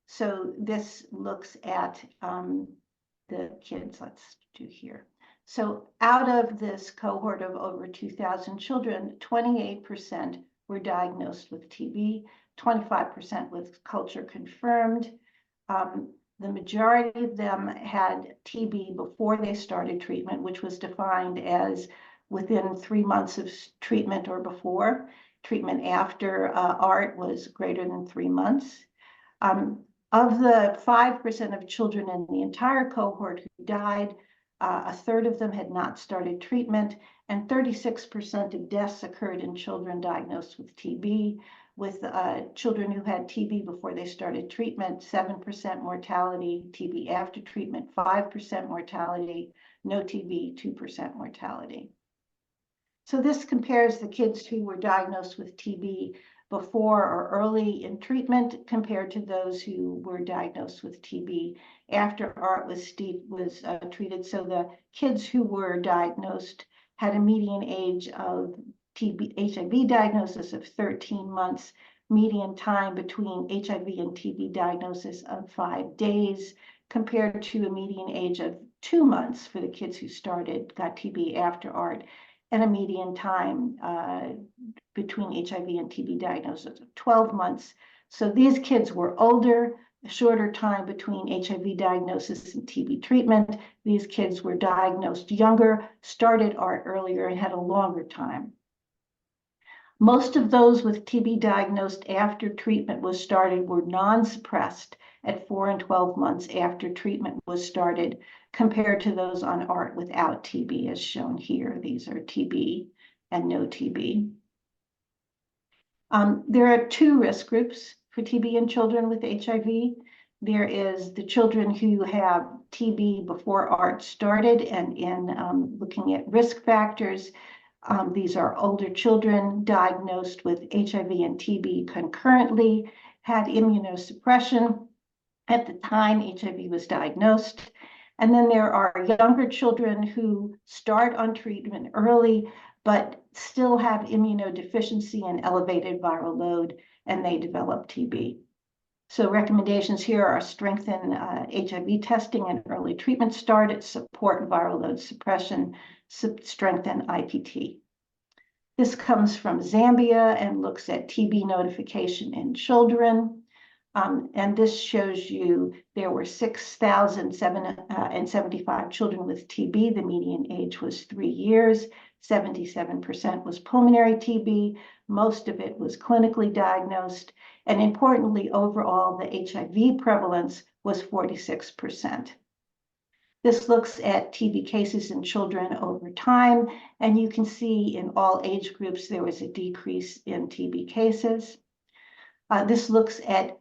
So this looks at the kids. Let's do here. So out of this cohort of over 2,000 children, 28% were diagnosed with TB, 25% with culture confirmed. The majority of them had TB before they started treatment, which was defined as within 3 months of treatment or before. Treatment after ART was greater than 3 months. Of the 5% of children in the entire cohort who died, a third of them had not started treatment, and 36% of deaths occurred in children diagnosed with TB, with children who had TB before they started treatment, 7% mortality, TB after treatment, 5% mortality, no TB, 2% mortality. So this compares the kids who were diagnosed with TB before or early in treatment compared to those who were diagnosed with TB after ART was treated. So the kids who were diagnosed had a median age of HIV diagnosis of 13 months, median time between HIV and TB diagnosis of 5 days, compared to a median age of 2 months for the kids who got TB after ART, and a median time between HIV and TB diagnosis of 12 months. So these kids were older, a shorter time between HIV diagnosis and TB treatment. These kids were diagnosed younger, started ART earlier, and had a longer time. Most of those with TB diagnosed after treatment was started were non-suppressed at 4 and 12 months after treatment was started, compared to those on ART without TB, as shown here. These are TB and no TB. There are two risk groups for TB in children with HIV. There is the children who have TB before ART started, and in looking at risk factors, these are older children diagnosed with HIV and TB concurrently, had immunosuppression at the time HIV was diagnosed. And then there are younger children who start on treatment early, but still have immunodeficiency and elevated viral load, and they develop TB. So recommendations here are strengthen HIV testing and early treatment start, support viral load suppression, strengthen IPT. This comes from Zambia and looks at TB notification in children. And this shows you there were 6,075 children with TB. The median age was 3 years. 77% was pulmonary TB. Most of it was clinically diagnosed. And importantly, overall, the HIV prevalence was 46%. This looks at TB cases in children over time, and you can see in all age groups there was a decrease in TB cases. This looks at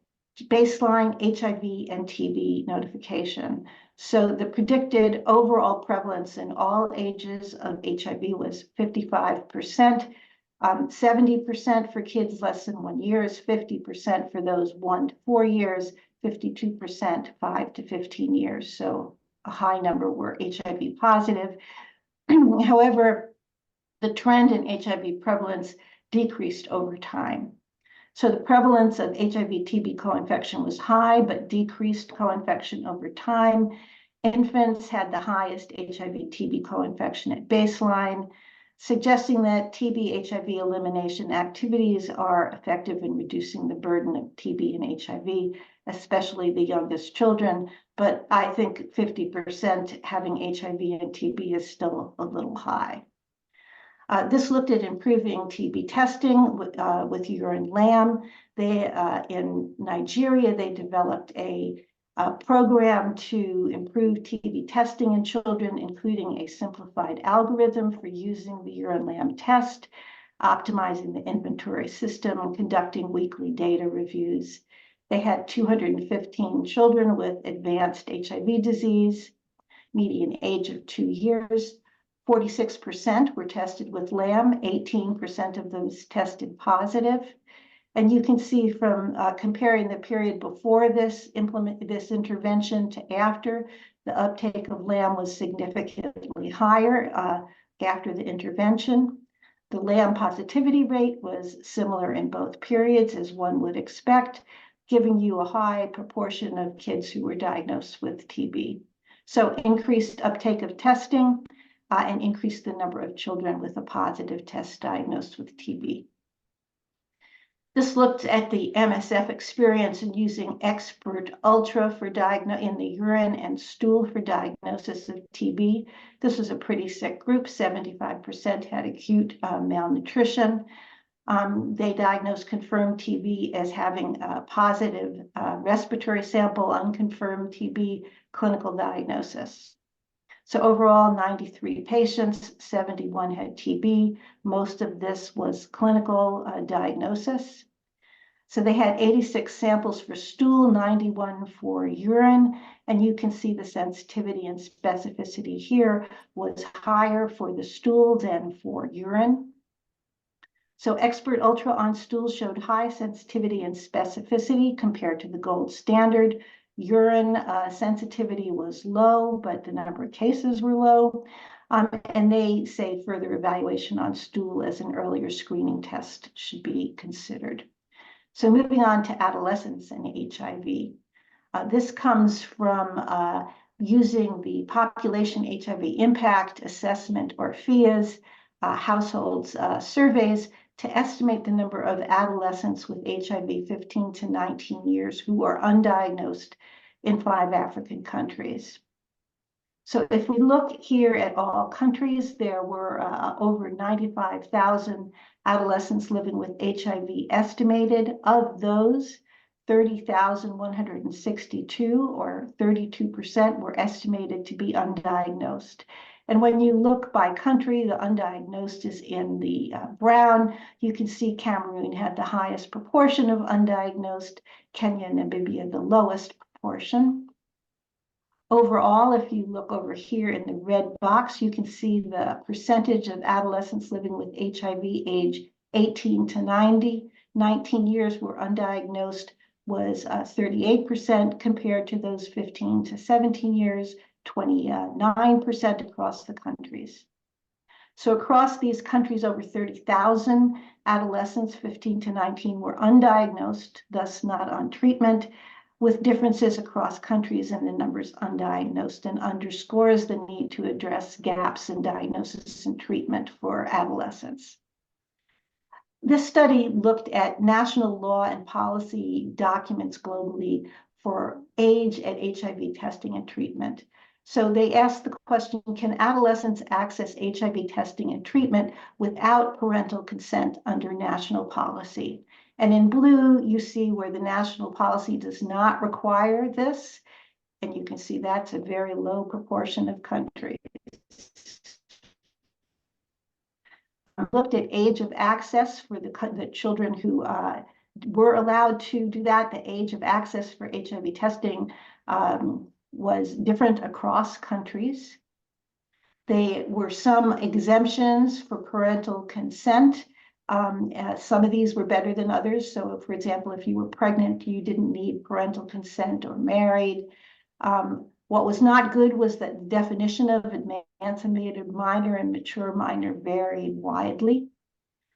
baseline HIV and TB notification. So the predicted overall prevalence in all ages of HIV was 55%, 70% for kids less than 1 year, 50% for those 1 to 4 years, 52% 5 to 15 years. So a high number were HIV positive. However, the trend in HIV prevalence decreased over time. So the prevalence of HIV-TB co-infection was high, but decreased co-infection over time. Infants had the highest HIV-TB co-infection at baseline, suggesting that TB-HIV elimination activities are effective in reducing the burden of TB and HIV, especially the youngest children. But I think 50% having HIV and TB is still a little high. This looked at improving TB testing with urine LAM. In Nigeria, they developed a program to improve TB testing in children, including a simplified algorithm for using the urine LAM test, optimizing the inventory system, and conducting weekly data reviews. They had 215 children with advanced HIV disease, median age of 2 years. 46% were tested with LAM, 18% of those tested positive. And you can see from comparing the period before this intervention to after, the uptake of LAM was significantly higher after the intervention. The LAM positivity rate was similar in both periods, as one would expect, giving you a high proportion of kids who were diagnosed with TB. So increased uptake of testing and increased the number of children with a positive test diagnosed with TB. This looked at the MSF experience in using Expert Ultra for in the urine and stool for diagnosis of TB. This was a pretty sick group. 75% had acute malnutrition. They diagnosed confirmed TB as having a positive respiratory sample, unconfirmed TB clinical diagnosis. So overall, 93 patients, 71 had TB. Most of this was clinical diagnosis. So they had 86 samples for stool, 91 for urine, and you can see the sensitivity and specificity here was higher for the stool than for urine. So Expert Ultra on stool showed high sensitivity and specificity compared to the gold standard. Urine sensitivity was low, but the number of cases were low. And they say further evaluation on stool as an earlier screening test should be considered. So moving on to adolescents and HIV. This comes from using the Population HIV Impact Assessment, or PHIAS, households surveys. to estimate the number of adolescents with HIV 15 to 19 years who are undiagnosed in 5 African countries. So if we look here at all countries, there were over 95,000 adolescents living with HIV estimated. Of those, 30,162 or 32% were estimated to be undiagnosed. And when you look by country, the undiagnosed is in the brown. You can see Cameroon had the highest proportion of undiagnosed, Kenya and Namibia the lowest proportion. Overall, if you look over here in the red box, you can see the percentage of adolescents living with HIV age 18 to 19 years were undiagnosed was 38% compared to those 15 to 17 years, 29% across the countries. So across these countries, over 30,000 adolescents 15 to 19 were undiagnosed, thus not on treatment, with differences across countries in the numbers undiagnosed, and underscores the need to address gaps in diagnosis and treatment for adolescents. This study looked at national law and policy documents globally for age at HIV testing and treatment. So they asked the question, can adolescents access HIV testing and treatment without parental consent under national policy? And in blue, you see where the national policy does not require this. And you can see that's a very low proportion of countries. I looked at age of access for the children who were allowed to do that. The age of access for HIV testing was different across countries. There were some exemptions for parental consent. Some of these were better than others. So, for example, if you were pregnant, you didn't need parental consent, or married. What was not good was that the definition of emancipated minor and mature minor varied widely.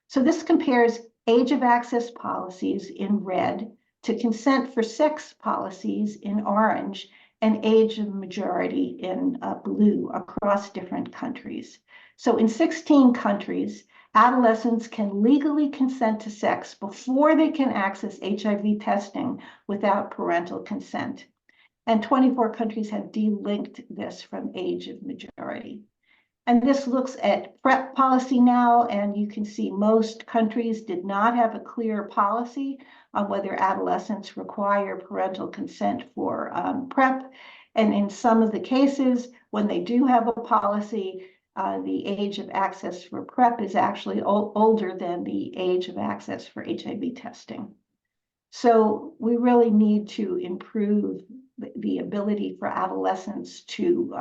So this compares age of access policies in red to consent for sex policies in orange and age of majority in blue across different countries. So in 16 countries, adolescents can legally consent to sex before they can access HIV testing without parental consent. And 24 countries have delinked this from age of majority. And this looks at PrEP policy now, and you can see most countries did not have a clear policy on whether adolescents require parental consent for PrEP. And in some of the cases, when they do have a policy, the age of access for PrEP is actually older than the age of access for HIV testing. So we really need to improve the ability for adolescents to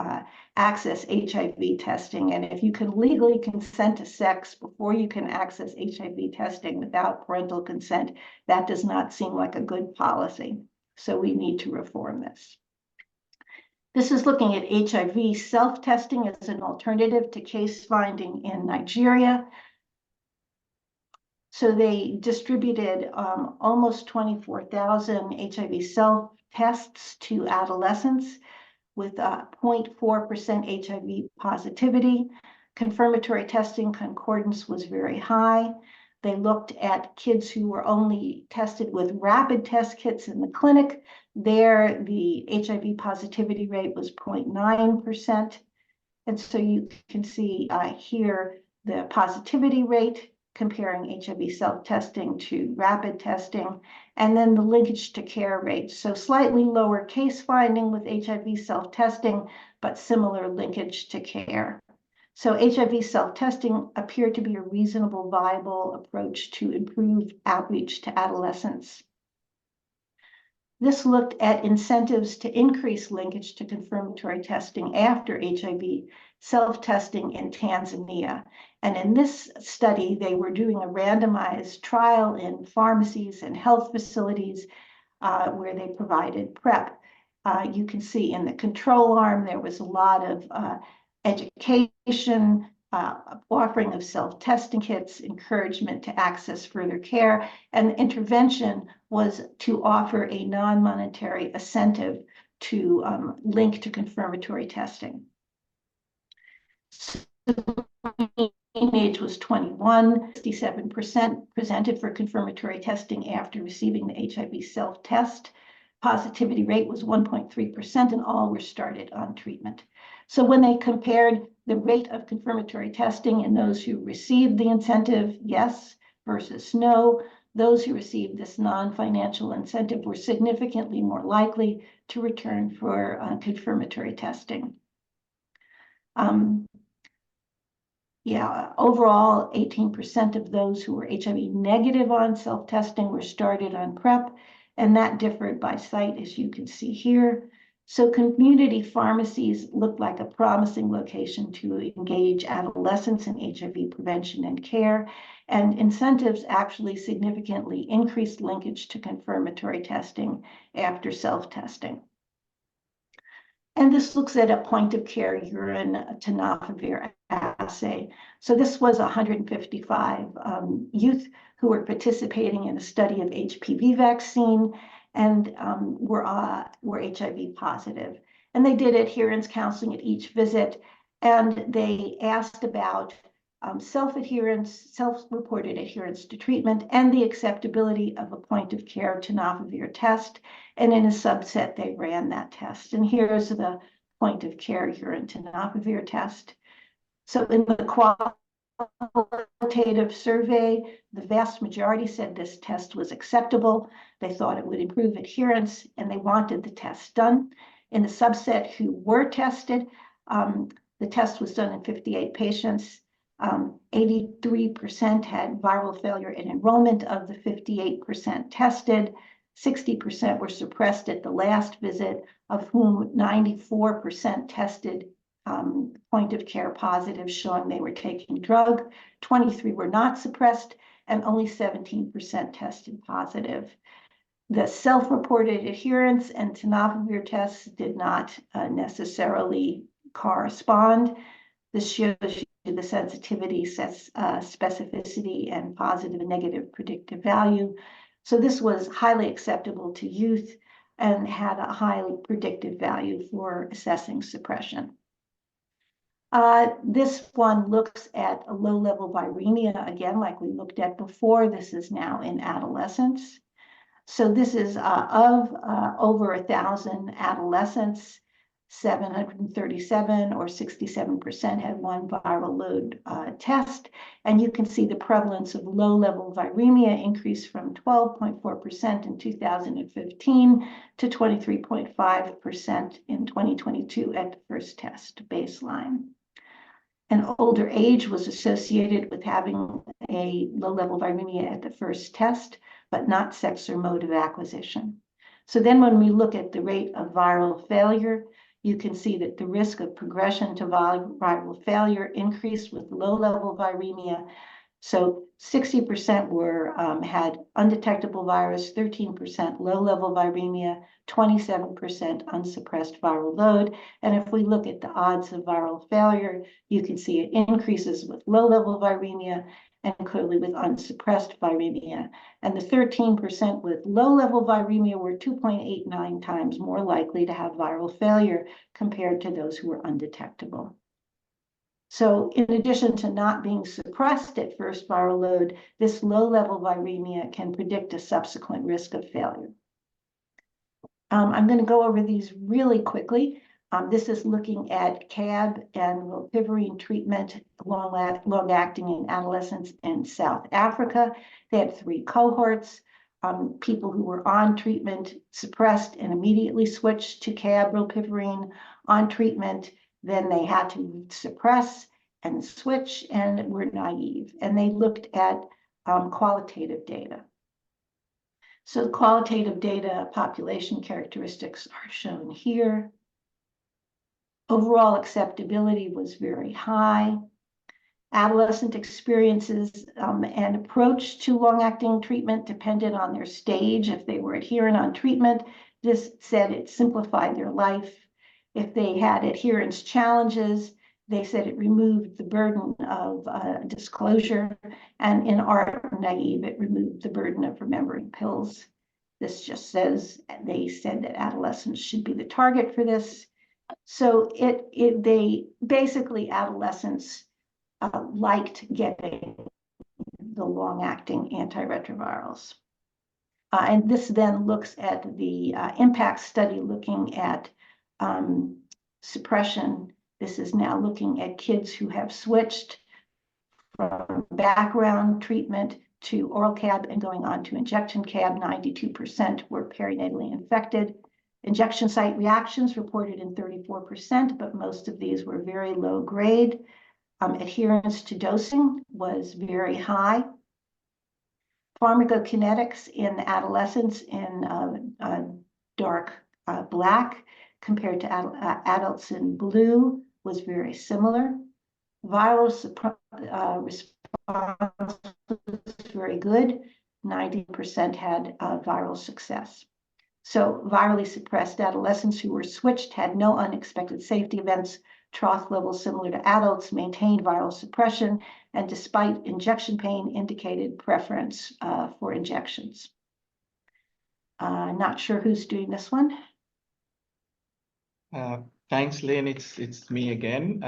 access HIV testing. And if you can legally consent to sex before you can access HIV testing without parental consent, that does not seem like a good policy. So we need to reform this. This is looking at HIV self-testing as an alternative to case finding in Nigeria. So they distributed almost 24,000 HIV self-tests to adolescents with 0.4% HIV positivity. Confirmatory testing concordance was very high. They looked at kids who were only tested with rapid test kits in the clinic. There, the HIV positivity rate was 0.9%. And so you can see here the positivity rate comparing HIV self-testing to rapid testing, and then the linkage to care rate. So slightly lower case finding with HIV self-testing, but similar linkage to care. So HIV self-testing appeared to be a reasonable, viable approach to improve outreach to adolescents. This looked at incentives to increase linkage to confirmatory testing after HIV self-testing in Tanzania. And in this study, they were doing a randomized trial in pharmacies and health facilities where they provided PrEP. You can see in the control arm, there was a lot of education, offering of self-testing kits, encouragement to access further care, and the intervention was to offer a non-monetary incentive to link to confirmatory testing. So we age was 21. 67% presented for confirmatory testing after receiving the HIV self-test. Positivity rate was 1.3%, and all were started on treatment. So when they compared the rate of confirmatory testing in those who received the incentive, yes, versus no, those who received this non-financial incentive were significantly more likely to return for confirmatory testing. Overall, 18% of those who were HIV negative on self-testing were started on PrEP, and that differed by site, as you can see here. So community pharmacies looked like a promising location to engage adolescents in HIV prevention and care, and incentives actually significantly increased linkage to confirmatory testing after self-testing. And this looks at a point-of-care urine tenofovir assay. So this was 155 youth who were participating in a study of HPV vaccine and were HIV positive. And they did adherence counseling at each visit, and they asked about self-adherence, self-reported adherence to treatment, and the acceptability of a point-of-care tenofovir test. And in a subset, they ran that test. And here's the point-of-care urine tenofovir test. So in the qualitative survey, the vast majority said this test was acceptable. They thought it would improve adherence, and they wanted the test done. In the subset who were tested, the test was done in 58 patients. 83% had viral failure in enrollment of the 58% tested. 60% were suppressed at the last visit, of whom 94% tested point of care positive, showing they were taking drug. 23 were not suppressed, and only 17% tested positive. The self-reported adherence and tenofovir tests did not necessarily correspond. This shows you the sensitivity, specificity, and positive and negative predictive value. So this was highly acceptable to youth and had a highly predictive value for assessing suppression. This one looks at a low-level viremia, again, like we looked at before. This is now in adolescents. So this is of over 1,000 adolescents, 737 or 67% had one viral load test. And you can see the prevalence of low-level viremia increased from 12.4% in 2015 to 23.5% in 2022 at the first test baseline. An older age was associated with having a low-level viremia at the first test, but not sex or mode of acquisition. So then when we look at the rate of viral failure, you can see that the risk of progression to viral failure increased with low-level viremia. So 60% were had undetectable virus, 13% low-level viremia, 27% unsuppressed viral load. And if we look at the odds of viral failure, you can see it increases with low-level viremia and clearly with unsuppressed viremia. And the 13% with low-level viremia were 2.89 times more likely to have viral failure compared to those who were undetectable. So in addition to not being suppressed at first viral load, this low-level viremia can predict a subsequent risk of failure. I'm going to go over these really quickly. This is looking at CAB and rilpivirine treatment, long-acting in adolescents in South Africa. They had 3 cohorts. People who were on treatment suppressed and immediately switched to CAB rilpivirine. On treatment, then they had to suppress and switch and were naive. And they looked at qualitative data. So the qualitative data population characteristics are shown here. Overall acceptability was very high. Adolescent experiences and approach to long-acting treatment depended on their stage. If they were adherent on treatment, this said it simplified their life. If they had adherence challenges, they said it removed the burden of disclosure. And in our naive, it removed the burden of remembering pills. This just says, they said that adolescents should be the target for this. So they basically, adolescents liked getting the long-acting antiretrovirals. And this then looks at the impact study looking at suppression. This is now looking at kids who have switched from background treatment to oral CAB and going on to injection CAB. 92% were perinatally infected. Injection site reactions reported in 34%, but most of these were very low grade. Adherence to dosing was very high. Pharmacokinetics in adolescents in dark black compared to adults in blue was very similar. Viral response was very good. 90% had viral success. So virally suppressed adolescents who were switched had no unexpected safety events. Trough levels similar to adults maintained viral suppression, and despite injection pain, indicated preference for injections. Not sure who's doing this one. Thanks, Lynn. It's me again.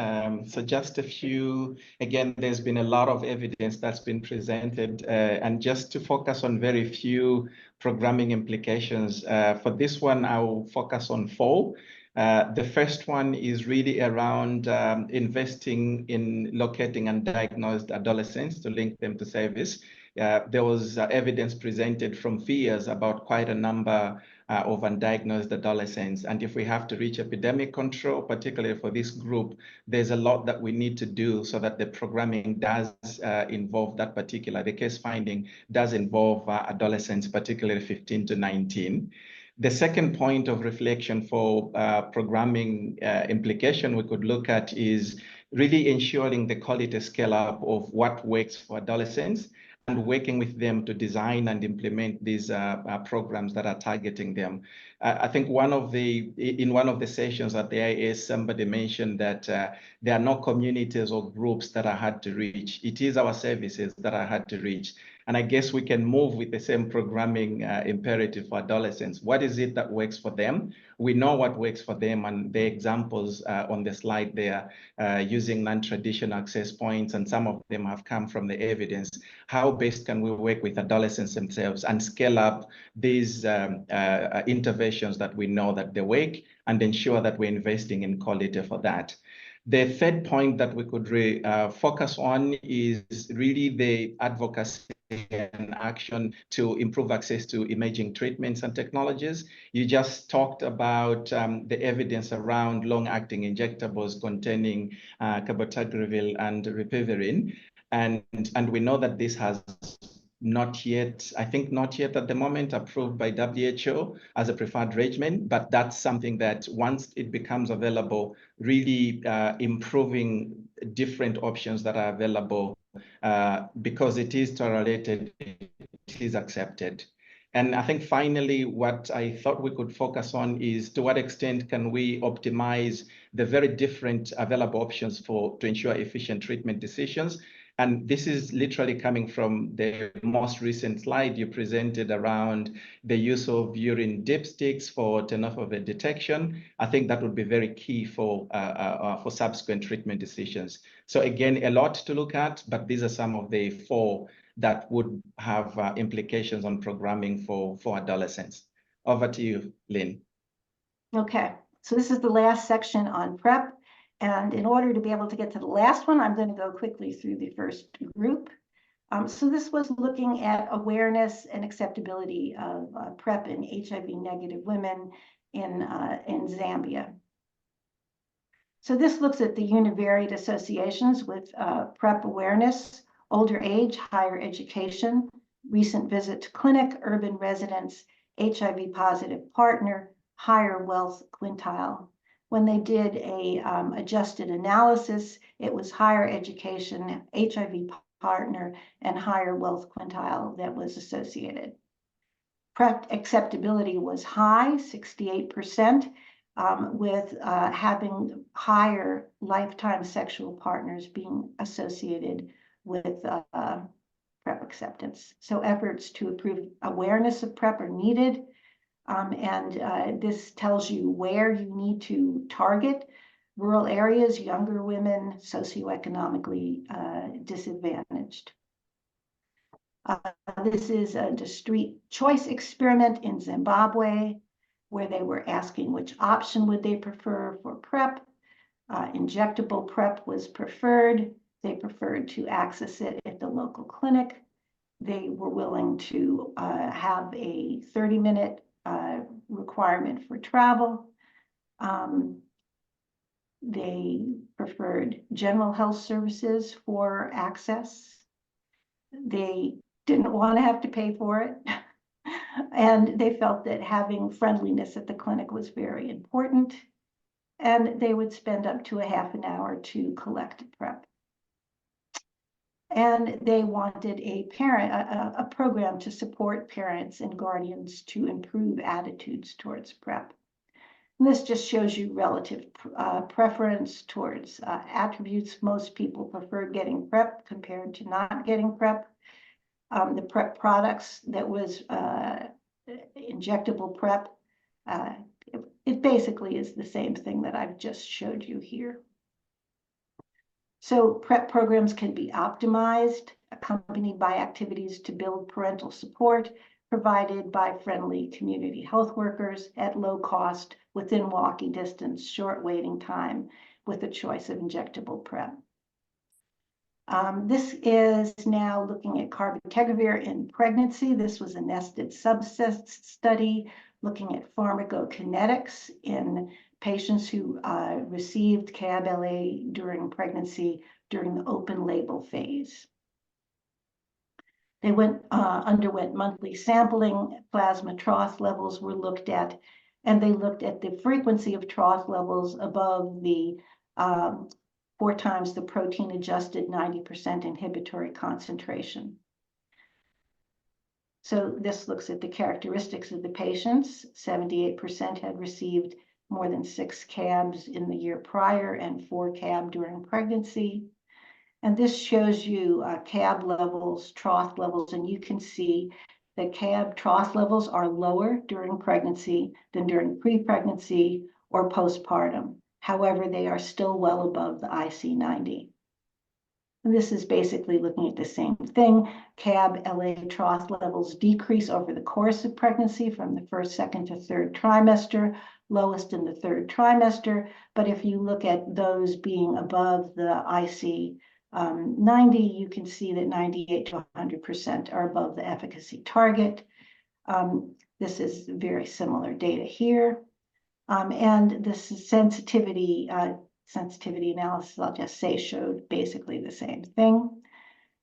So just a few, again, there's been a lot of evidence that's been presented, and just to focus on very few programming implications. For this one, I'll focus on 4. The first one is really around investing in locating and diagnosed adolescents to link them to service. There was evidence presented from FIAs about quite a number of undiagnosed adolescents. And if we have to reach epidemic control, particularly for this group, there's a lot that we need to do so that the programming does involve that particular, the case finding does involve adolescents, particularly 15 to 19. The second point of reflection for programming implication we could look at is really ensuring the quality scale up of what works for adolescents and working with them to design and implement these programs that are targeting them. I think in one of the sessions at the IAS, somebody mentioned that there are no communities or groups that are hard to reach. It is our services that are hard to reach. And I guess we can move with the same programming imperative for adolescents. What is it that works for them? We know what works for them, and the examples on the slide there using non-traditional access points, and some of them have come from the evidence. How best can we work with adolescents themselves and scale up these interventions that we know that they work and ensure that we're investing in quality for that? The third point that we could focus on is really the advocacy and action to improve access to emerging treatments and technologies. You just talked about the evidence around long-acting injectables containing cabotegravir and ribavirin, and we know that this has not yet at the moment approved by WHO as a preferred regimen, but that's something that once it becomes available, really improving different options that are available because it is tolerated, it is accepted. And I think finally, what I thought we could focus on is to what extent can we optimize the very different available options to ensure efficient treatment decisions. And this is literally coming from the most recent slide you presented around the use of urine dipsticks for tenofovir detection. I think that would be very key for subsequent treatment decisions. So again, a lot to look at, but these are some of the 4 that would have implications on programming for adolescents. Over to you, Lynn. Okay, so this is the last section on PrEP. And in order to be able to get to the last one, I'm going to go quickly through the first group. So this was looking at awareness and acceptability of PrEP in HIV-negative women in Zambia. So this looks at the univariate associations with PrEP awareness, older age, higher education, recent visit to clinic, urban residence, HIV-positive partner, higher wealth quintile. When they did a adjusted analysis, it was higher education, HIV partner, and higher wealth quintile that was associated. PrEP acceptability was high, 68%, with having higher lifetime sexual partners being associated with PrEP acceptance. So efforts to improve awareness of PrEP are needed. And this tells you where you need to target rural areas, younger women, socioeconomically disadvantaged. This is a discrete choice experiment in Zimbabwe, where they were asking which option would they prefer for PrEP. Injectable PrEP was preferred. They preferred to access it at the local clinic. They were willing to have a 30-minute requirement for travel. They preferred general health services for access. They didn't want to have to pay for it. And they felt that having friendliness at the clinic was very important. And they would spend up to a half an hour to collect PrEP. And they wanted a program to support parents and guardians to improve attitudes towards PrEP. And this just shows you relative preference towards attributes. Most people preferred getting PrEP compared to not getting PrEP. The PrEP products that was injectable PrEP, it basically is the same thing that I've just showed you here. So PrEP programs can be optimized, accompanied by activities to build parental support, provided by friendly community health workers at low cost, within walking distance, short waiting time, with a choice of injectable PrEP. This is now looking at cabotegravir in pregnancy. This was a nested subset study looking at pharmacokinetics in patients who received CAB-LA during pregnancy during the open label phase. They underwent monthly sampling, plasma trough levels were looked at, and they looked at the frequency of trough levels above the 4 times the protein-adjusted 90% inhibitory concentration. So this looks at the characteristics of the patients. 78% had received more than 6 CABs in the year prior and 4 CAB during pregnancy. And this shows you CAB levels, trough levels, and you can see that CAB trough levels are lower during pregnancy than during pre-pregnancy or postpartum. However, they are still well above the IC90. And this is basically looking at the same thing. CAB-LA trough levels decrease over the course of pregnancy from the first, second to third trimester, lowest in the third trimester. But if you look at those being above the IC90, you can see that 98 to 100% are above the efficacy target. This is very similar data here. And this sensitivity analysis, I'll just say, showed basically the same thing.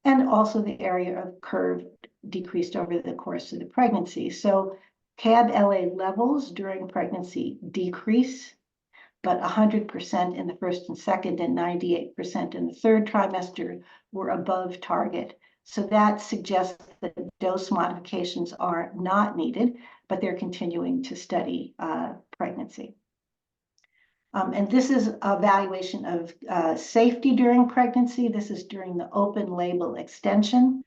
And also the area of curve decreased over the course of the pregnancy. So CAB-LA levels during pregnancy decrease, but 100% in the first and second and 98% in the third trimester were above target. So that suggests that dose modifications are not needed, but they're continuing to study pregnancy. And this is evaluation of safety during pregnancy. This is during the open label extension.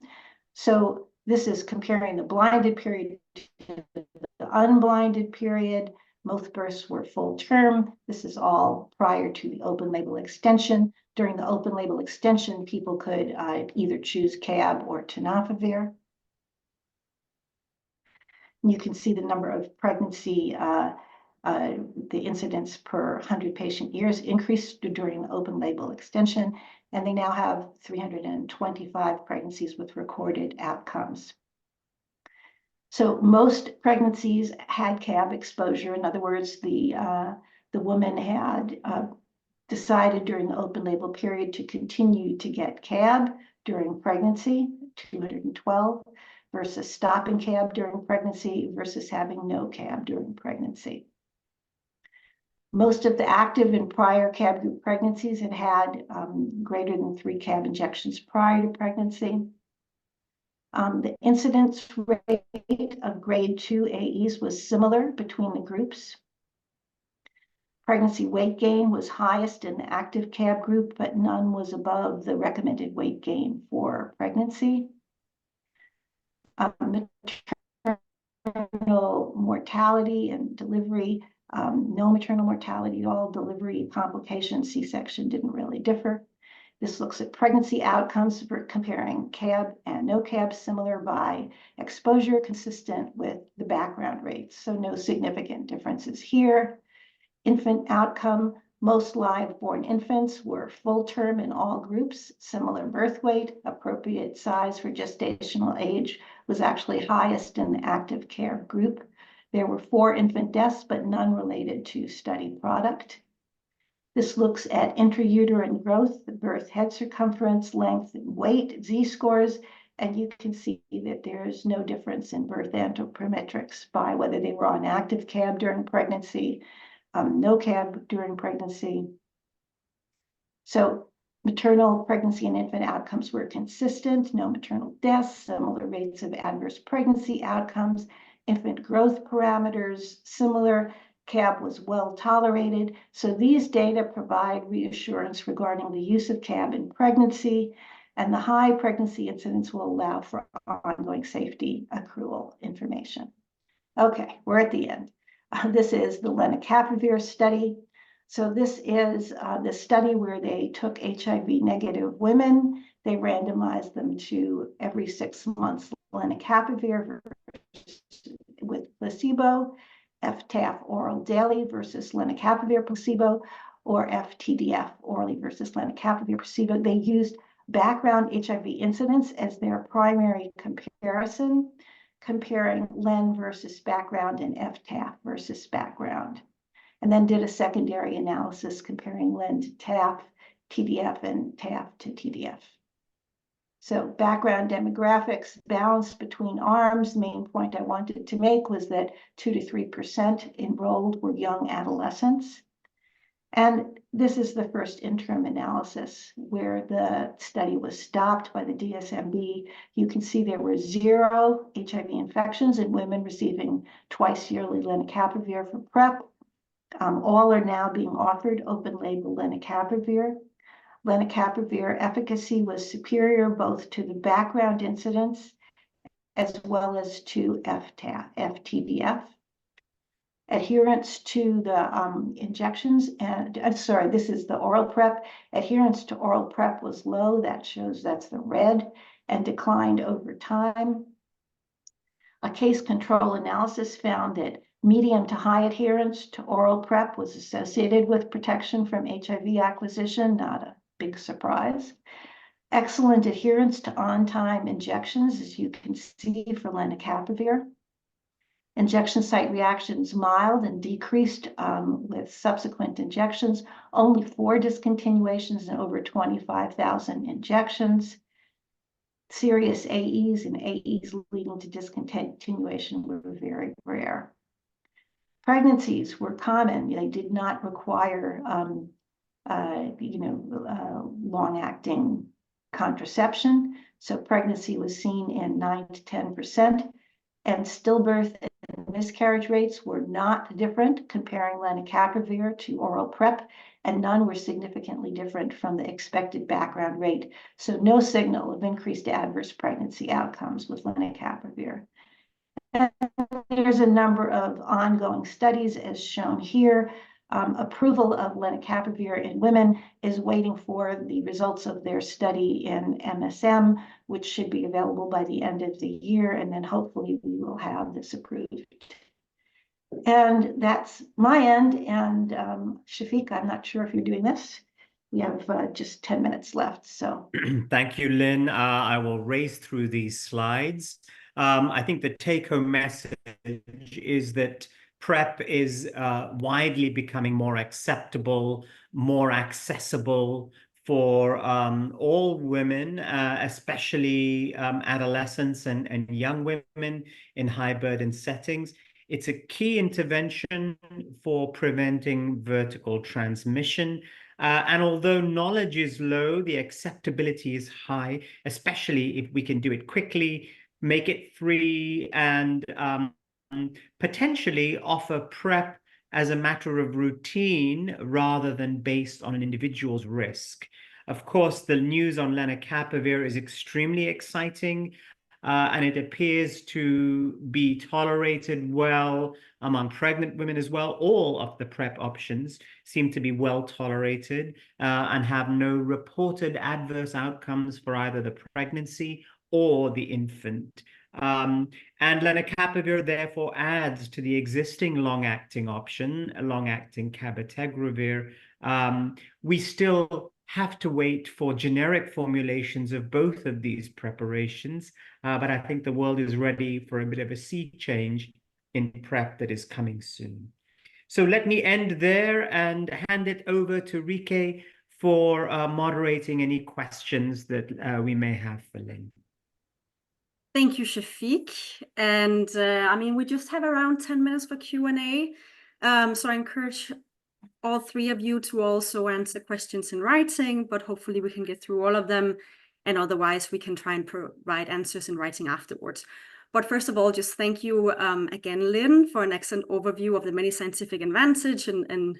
So this is comparing the blinded period to the unblinded period. Most births were full term. This is all prior to the open label extension. During the open label extension, people could either choose CAB or tenofovir. You can see the number of pregnancy, the incidence per 100 patient years increased during the open label extension, and they now have 325 pregnancies with recorded outcomes. So most pregnancies had CAB exposure. In other words, the woman had decided during the open label period to continue to get CAB during pregnancy, 212, versus stopping CAB during pregnancy versus having no CAB during pregnancy. Most of the active and prior CAB group pregnancies had greater than 3 CAB injections prior to pregnancy. The incidence rate of grade 2 AEs was similar between the groups. Pregnancy weight gain was highest in the active CAB group, but none was above the recommended weight gain for pregnancy. Maternal mortality and delivery No maternal mortality at all. Delivery complications, C-section didn't really differ. This looks at pregnancy outcomes for comparing CAB and no CAB, similar by exposure, consistent with the background rates. So no significant differences here. Infant outcome, most live-born infants were full term in all groups, similar birth weight, appropriate size for gestational age was actually highest in the active care group. There were 4 infant deaths, but none related to study product. This looks at intrauterine growth, the birth head circumference, length, and weight, Z-scores, and you can see that there's no difference in birth anthropometrics by whether they were on active CAB during pregnancy, no CAB during pregnancy. So maternal, pregnancy, and infant outcomes were consistent, no maternal deaths, similar rates of adverse pregnancy outcomes, infant growth parameters, similar. CAB was well tolerated. So these data provide reassurance regarding the use of CAB in pregnancy, and the high pregnancy incidence will allow for ongoing safety accrual information. Okay, we're at the end. This is the lenacapavir study. So this is the study where they took HIV negative women. They randomized them to every 6 months lenacapavir with placebo, FTAF oral daily versus lenacapavir placebo, or FTDF orally versus lenacapavir placebo. They used background HIV incidence as their primary comparison, comparing len versus background and FTAF versus background, and then did a secondary analysis comparing len to TAF, TDF, and TAF to TDF. So background demographics balanced between arms. Main point I wanted to make was that 2 to 3% enrolled were young adolescents. And this is the first interim analysis where the study was stopped by the DSMB. You can see there were 0 HIV infections in women receiving twice yearly lenacapavir for PrEP. All are now being offered open label lenacapavir. Lenacapavir efficacy was superior both to the background incidence as well as to FTDF. Adherence to the injections, and sorry, this is the oral PrEP. Adherence to oral PrEP was low. That shows that's the red, and declined over time. A case control analysis found that medium to high adherence to oral PrEP was associated with protection from HIV acquisition, not a big surprise. Excellent adherence to on-time injections, as you can see for lenacapavir. Injection site reactions mild and decreased with subsequent injections. Only 4 discontinuations and over 25,000 injections. Serious AEs and AEs leading to discontinuation were very rare. Pregnancies were common. They did not require long-acting contraception. So pregnancy was seen in 9 to 10%, and stillbirth and miscarriage rates were not different comparing lenacapavir to oral PrEP, and none were significantly different from the expected background rate. So no signal of increased adverse pregnancy outcomes with lenacapavir. And there's a number of ongoing studies as shown here. Approval of lenacapavir in women is waiting for the results of their study in MSM, which should be available by the end of the year, and then hopefully we will have this approved. And that's my end. And Shafiq, I'm not sure if you're doing this. We have just 10 minutes left, so. Thank you, Lynn. I will race through these slides. I think the take-home message is that PrEP is widely becoming more acceptable, more accessible for all women, especially adolescents and young women in high burden settings. It's a key intervention for preventing vertical transmission. And although knowledge is low, the acceptability is high, especially if we can do it quickly, make it free, and potentially offer PrEP as a matter of routine rather than based on an individual's risk. Of course, the news on lenacapavir is extremely exciting. and it appears to be tolerated well among pregnant women as well. All of the PrEP options seem to be well tolerated and have no reported adverse outcomes for either the pregnancy or the infant. And lenacapavir therefore adds to the existing long-acting option, long-acting cabotegravir. We still have to wait for generic formulations of both of these preparations, but I think the world is ready for a bit of a sea change in PrEP that is coming soon. So let me end there and hand it over to Rike for moderating any questions that we may have for Lynne. Thank you, Shafiq. And I mean, we just have around 10 minutes for Q&A. So I encourage all three of you to also answer questions in writing, but hopefully we can get through all of them. And otherwise, we can try and provide answers in writing afterwards. But first of all, just thank you again, Lynne, for an excellent overview of the many scientific advantage and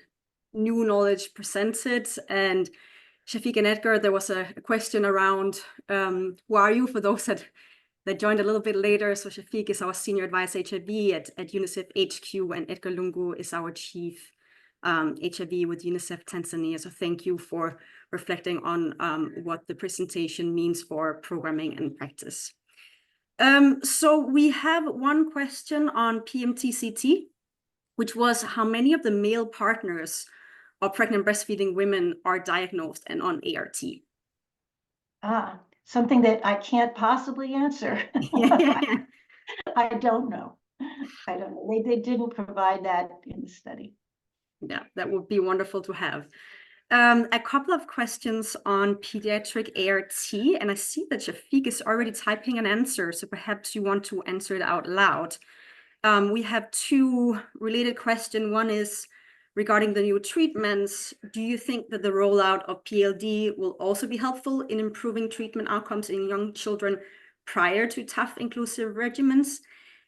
new knowledge presented. And Shafiq and Edgar, there was a question around who are you for those that joined a little bit later. So Shafiq is our Senior Advisor HIV at UNICEF HQ, and Edgar Lungu is our Chief HIV with UNICEF Tanzania. So thank you for reflecting on what the presentation means for programming and practice. So we have one question on PMTCT, which was how many of the male partners of pregnant breastfeeding women are diagnosed and on ART? Something that I can't possibly answer. I don't know. I don't know. They didn't provide that in the study. Yeah, that would be wonderful to have. A couple of questions on pediatric ART, and I see that Shafiq is already typing an answer, so perhaps you want to answer it out loud. We have two related questions. One is regarding the new treatments. Do you think that the rollout of PLD will also be helpful in improving treatment outcomes in young children prior to TAF inclusive regimens?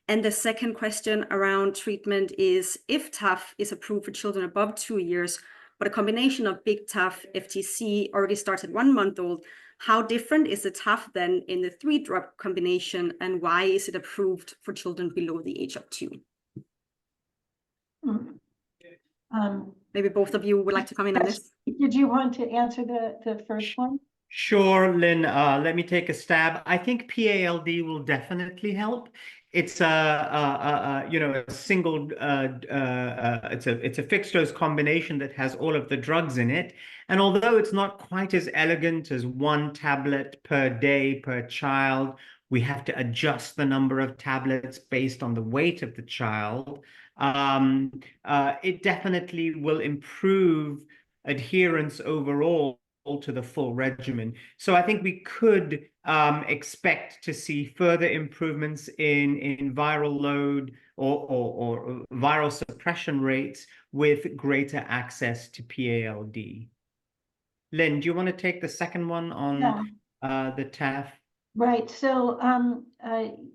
And the second question around treatment is, if TAF is approved for children above 2 years, but a combination of big TAF FTC already starts at 1 month old, how different is the TAF then in the 3-drug combination, and why is it approved for children below the age of 2? Maybe both of you would like to comment on this. Did you want to answer the first one? Sure, Lynne. Let me take a stab. I think PALD will definitely help. It's a single it's a fixed dose combination that has all of the drugs in it. And although it's not quite as elegant as 1 tablet per day per child, we have to adjust the number of tablets based on the weight of the child. It definitely will improve adherence overall to the full regimen. So I think we could expect to see further improvements in viral load or viral suppression rates with greater access to PALD. Lynne, do you want to take the second one on the TAF? Right. So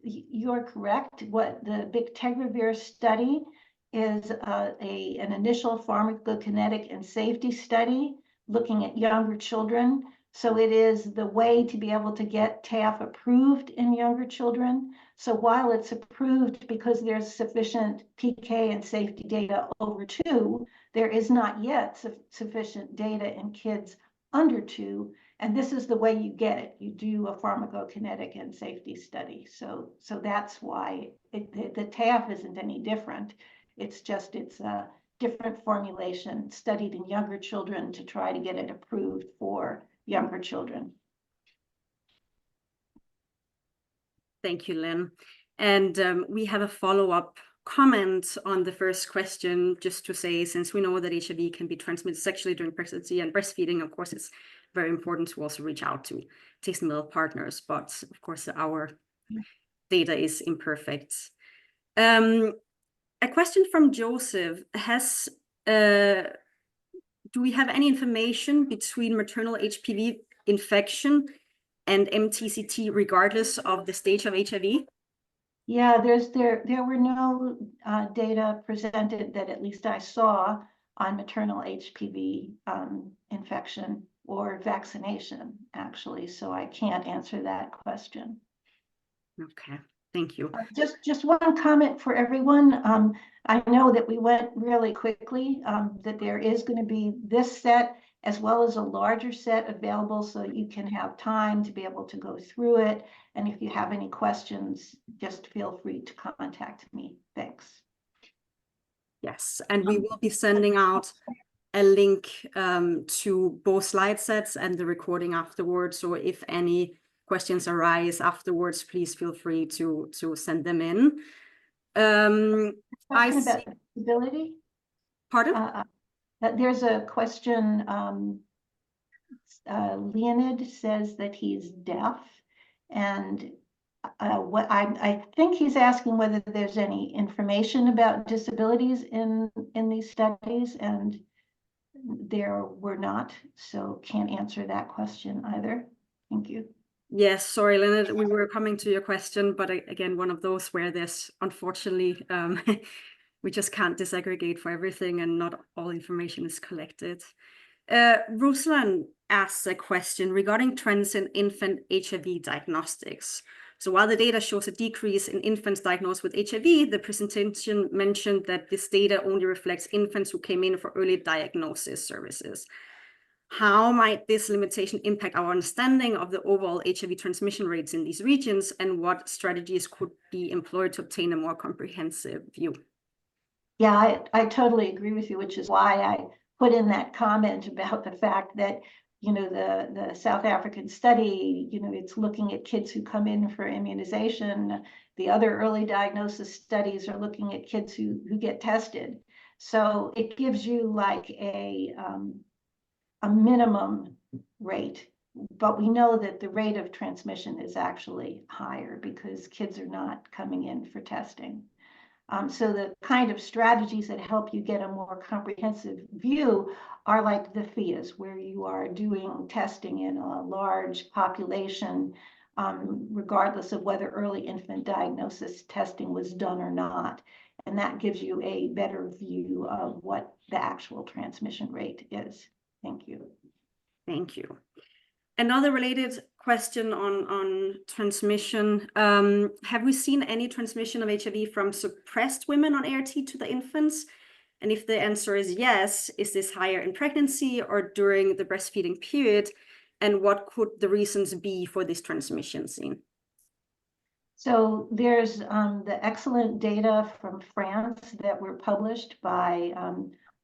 you're correct. What the bictegravir study is an initial pharmacokinetic and safety study looking at younger children. So it is the way to be able to get TAF approved in younger children. So while it's approved because there's sufficient PK and safety data over 2, there is not yet sufficient data in kids under 2. And this is the way you get it. You do a pharmacokinetic and safety study. So that's why the TAF isn't any different. It's just it's a different formulation studied in younger children to try to get it approved for younger children. Thank you, Lynne. And we have a follow-up comment on the first question, just to say, since we know that HIV can be transmitted sexually during pregnancy and breastfeeding, of course, it's very important to also reach out to male partners. But of course, our data is imperfect. A question from Joseph do we have any information between maternal HPV infection and MTCT regardless of the stage of HIV? Yeah, there were no data presented that at least I saw on maternal HPV infection or vaccination, actually. So I can't answer that question. Okay, thank you. Just one comment for everyone. I know that we went really quickly, that there is going to be this set as well as a larger set available so you can have time to be able to go through it. And if you have any questions, just feel free to contact me. Thanks. Yes, and we will be sending out a link to both slide sets and the recording afterwards. So if any questions arise afterwards, please feel free to send them in. I see. About disability. Pardon? There's a question. Leonid says that he's deaf, and what I think he's asking whether there's any information about disabilities in these studies, and there were not, so can't answer that question either. Thank you. Yes, sorry, Leonard, we were coming to your question, but again, one of those where there's unfortunately we just can't disaggregate for everything and not all information is collected. Ruslan asks a question regarding trends in infant HIV diagnostics. So while the data shows a decrease in infants diagnosed with HIV, the presentation mentioned that this data only reflects infants who came in for early diagnosis services. How might this limitation impact our understanding of the overall HIV transmission rates in these regions, and what strategies could be employed to obtain a more comprehensive view? Yeah, I totally agree with you, which is why I put in that comment about the fact that, you know, the South African study, you know, it's looking at kids who come in for immunization. The other early diagnosis studies are looking at kids who get tested. So it gives you like a minimum rate, but we know that the rate of transmission is actually higher because kids are not coming in for testing. So the kind of strategies that help you get a more comprehensive view are like the FIAs, where you are doing testing in a large population, regardless of whether early infant diagnosis testing was done or not. And that gives you a better view of what the actual transmission rate is. Thank you. Thank you. Another related question on transmission. Have we seen any transmission of HIV from suppressed women on ART to the infants? And if the answer is yes, is this higher in pregnancy or during the breastfeeding period? And what could the reasons be for this transmission seen? So there's the excellent data from France that were published by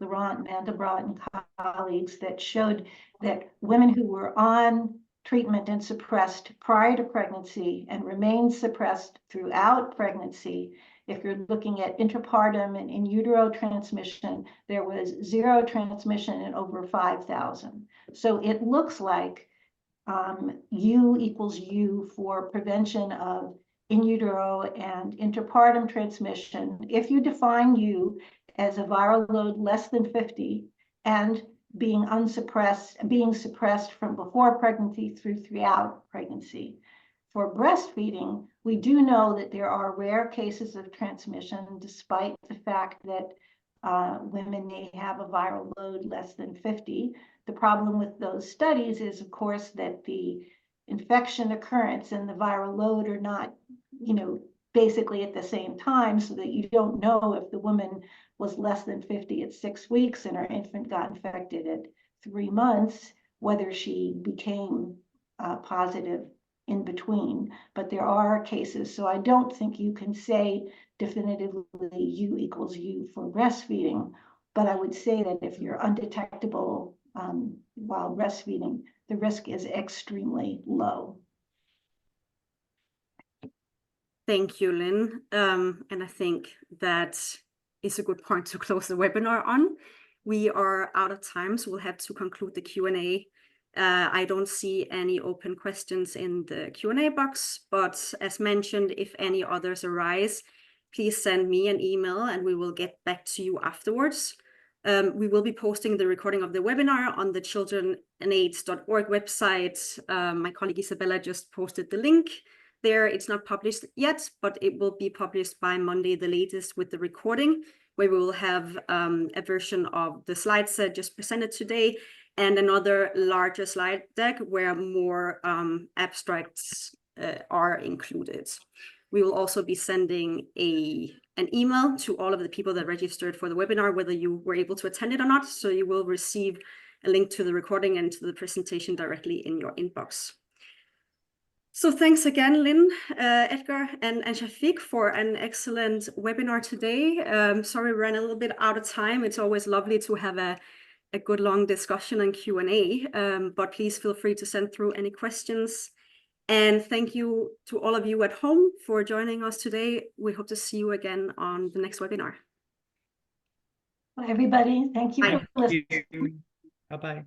Laurent Mandelbrot and colleagues that showed that women who were on treatment and suppressed prior to pregnancy and remained suppressed throughout pregnancy, if you're looking at intrapartum and in utero transmission, there was 0 transmission in over 5,000. So it looks like U equals U for prevention of in utero and intrapartum transmission. If you define U as a viral load less than 50 and being suppressed from before pregnancy throughout pregnancy. For breastfeeding, we do know that there are rare cases of transmission, despite the fact that women may have a viral load less than 50. The problem with those studies is, of course, that the infection occurrence and the viral load are not, you know, basically at the same time, so that you don't know if the woman was less than 50 at 6 weeks and her infant got infected at 3 months, whether she became positive in between. But there are cases, so I don't think you can say definitively U equals U for breastfeeding, but I would say that if you're undetectable while breastfeeding, the risk is extremely low. Thank you, Lynn. And I think that is a good point to close the webinar on. We are out of time, so we'll have to conclude the Q&A. I don't see any open questions in the Q&A box, but as mentioned, if any others arise, please send me an email and we will get back to you afterwards. We will be posting the recording of the webinar on the childrenandaids.org website. My colleague Isabella just posted the link there. It's not published yet, but it will be published by Monday, the latest, with the recording, where we will have a version of the slide set just presented today and another larger slide deck where more abstracts are included. We will also be sending an email to all of the people that registered for the webinar, whether you were able to attend it or not. So you will receive a link to the recording and to the presentation directly in your inbox. So thanks again, Lynne, Edgar, and Shafiq for an excellent webinar today. Sorry, we ran a little bit out of time. It's always lovely to have a good long discussion and Q&A, but please feel free to send through any questions. And thank you to all of you at home for joining us today. We hope to see you again on the next webinar. Bye, everybody. Thank you Bye. for listening. Bye-bye.